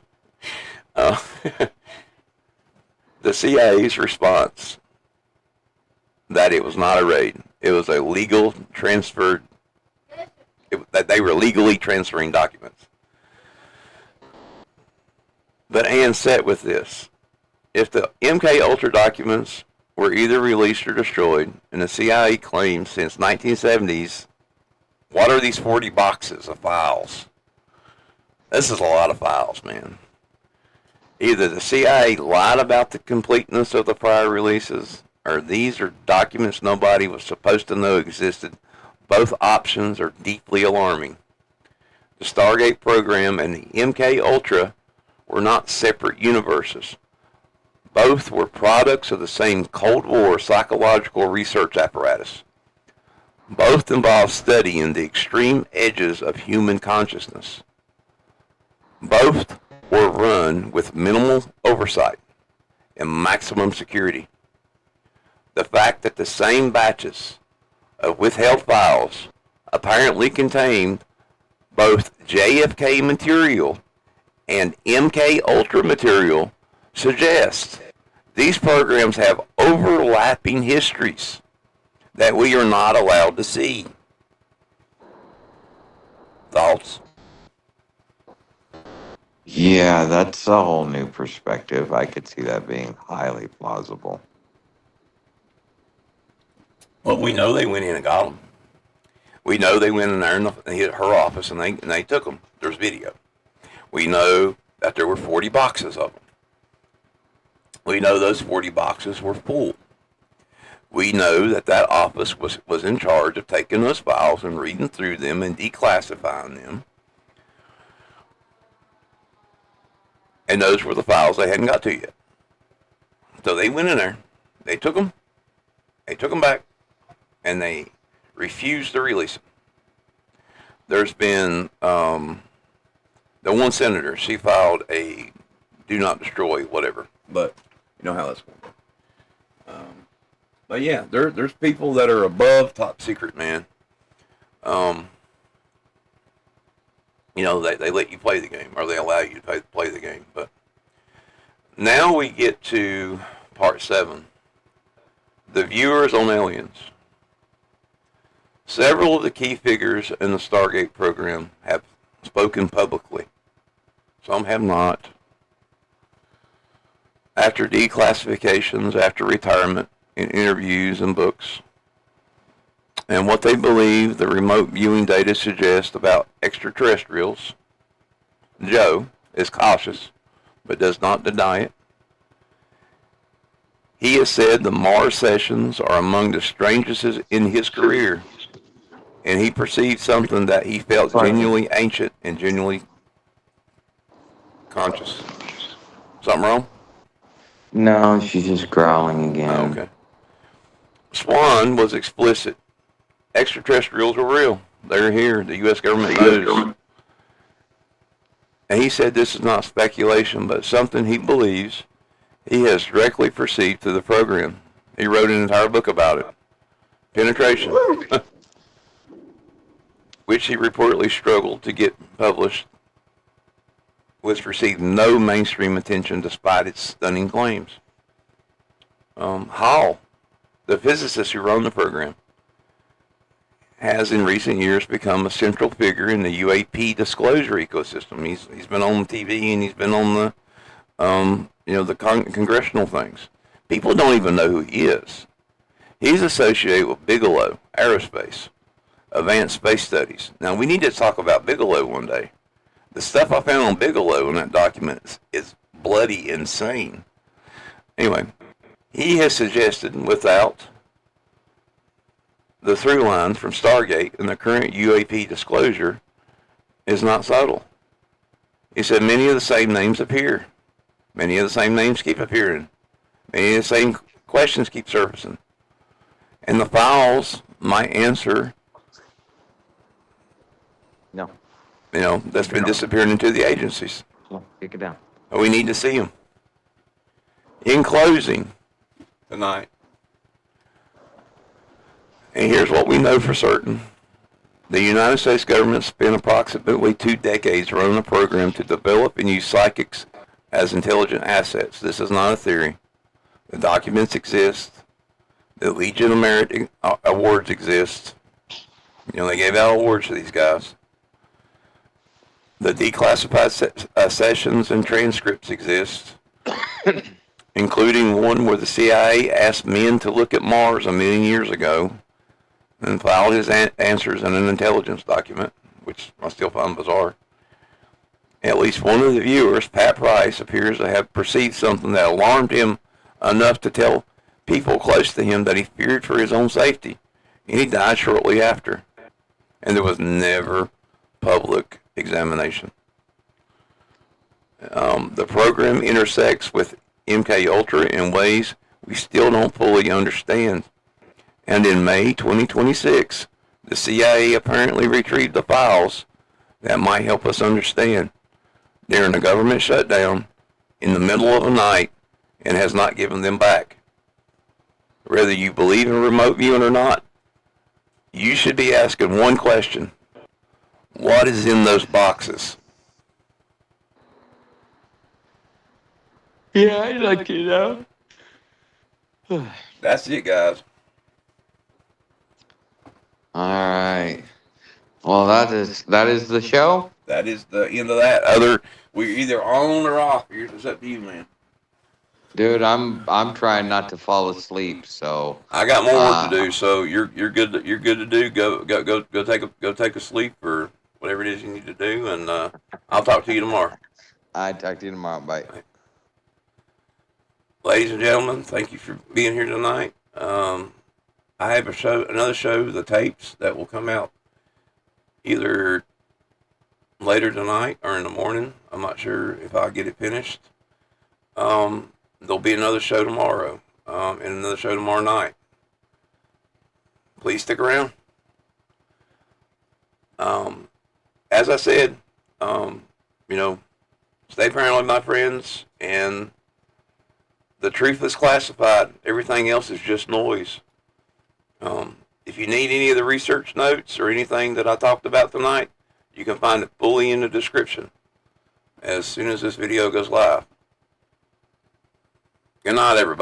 The CIA's response that it was not a raid. It was a legal transferred, that they were legally transferring documents. But Ann sat with this. If the MK Ultra documents were either released or destroyed, and the CIA claims since 1970s, what are these 40 boxes of files? This is a lot of files, man. Either the CIA lied about the completeness of the prior releases, or these are documents nobody was supposed to know existed. Both options are deeply alarming. The Stargate program and the MK Ultra were not separate universes. Both were products of the same Cold War psychological research apparatus. Both involved studying the extreme edges of human consciousness. Both were run with minimal oversight and maximum security. The fact that the same batches of withheld files apparently contained both JFK material and MK Ultra material suggests these programs have overlapping histories that we are not allowed to see. Thoughts? Yeah, that's a whole new perspective. I could see that being highly plausible. Well, we know they went in and got them. We know they went in there in her office and they took them. There's video. We know that there were 40 boxes of them. We know those 40 boxes were full. We know that office was in charge of taking those files and reading through them and declassifying them. And those were the files they hadn't got to yet. So they went in there, they took them back, and they refused to release them. There's been, the one senator, she filed a do not destroy whatever, but you know how that's going. But yeah, there's people that are above top secret, man. You know, they let you play the game, or they allow you to play the game. But now we get to part 7. The viewers on aliens. Several of the key figures in the Stargate program have spoken publicly. Some have not. After declassifications, after retirement, in interviews and books. And what they believe the remote viewing data suggests about extraterrestrials. Joe is cautious, but does not deny it. He has said the Mars sessions are among the strangest in his career, and he perceived something that he felt genuinely ancient and genuinely conscious. Something wrong? No, she's just growling again. Oh, okay. Swan was explicit extraterrestrials are real. They're here. The U.S. government knows. And he said this is not speculation, but something he believes he has directly perceived through the program. He wrote an entire book about it. Penetration. Which he reportedly struggled to get published, which received no mainstream attention despite its stunning claims. Hall, the physicist who ran the program, has in recent years become a central figure in the UAP disclosure ecosystem. He's been on TV and he's been on the congressional things. People don't even know who he is. He's associated with Bigelow Aerospace, Advanced Space Studies. Now we need to talk about Bigelow one day. The stuff I found on Bigelow in that document is bloody insane. Anyway, he has suggested without the through line from Stargate and the current UAP disclosure is not subtle. He said many of the same names appear. Many of the same names keep appearing. Many of the same questions keep surfacing. And the files might answer, no. That's been disappearing into the agencies. No, take it down. We need to see them. In closing, tonight, and here's what we know for certain. The United States government spent approximately 2 decades running a program to develop and use psychics as intelligent assets. This is not a theory. The documents exist. The Legion of Merit awards exist. They gave out awards to these guys. The declassified sessions and transcripts exist, including one where the CIA asked men to look at Mars 1 million years ago and filed his answers in an intelligence document, which I still find bizarre. At least one of the viewers, Pat Price, appears to have perceived something that alarmed him enough to tell people close to him that he feared for his own safety, and he died shortly after. And there was never public examination. The program intersects with MK Ultra in ways we still don't fully understand. And in May 2026, the CIA apparently retrieved the files that might help us understand during a government shutdown in the middle of the night and has not given them back. Whether you believe in remote viewing or not, you should be asking one question. What is in those boxes? Yeah, I'd like to know. That's it, guys. All right. Well, that is the show. That is the end of that. We're either on or off. It's up to you, man. Dude, I'm trying not to fall asleep, so I got more work to do. So you're good. You're good to do. Go take a sleep or whatever it is you need to do, and I'll talk to you tomorrow. I'll talk to you tomorrow. Bye. Ladies and gentlemen, thank you for being here tonight. I have another show, the tapes, that will come out either later tonight or in the morning. I'm not sure if I'll get it finished. There'll be another show tomorrow, and another show tomorrow night. Please stick around. As I said, stay paranoid, my friends, and the truth is classified. Everything else is just noise. If you need any of the research notes or anything that I talked about tonight, you can find it fully in the description as soon as this video goes live. Good night, everybody.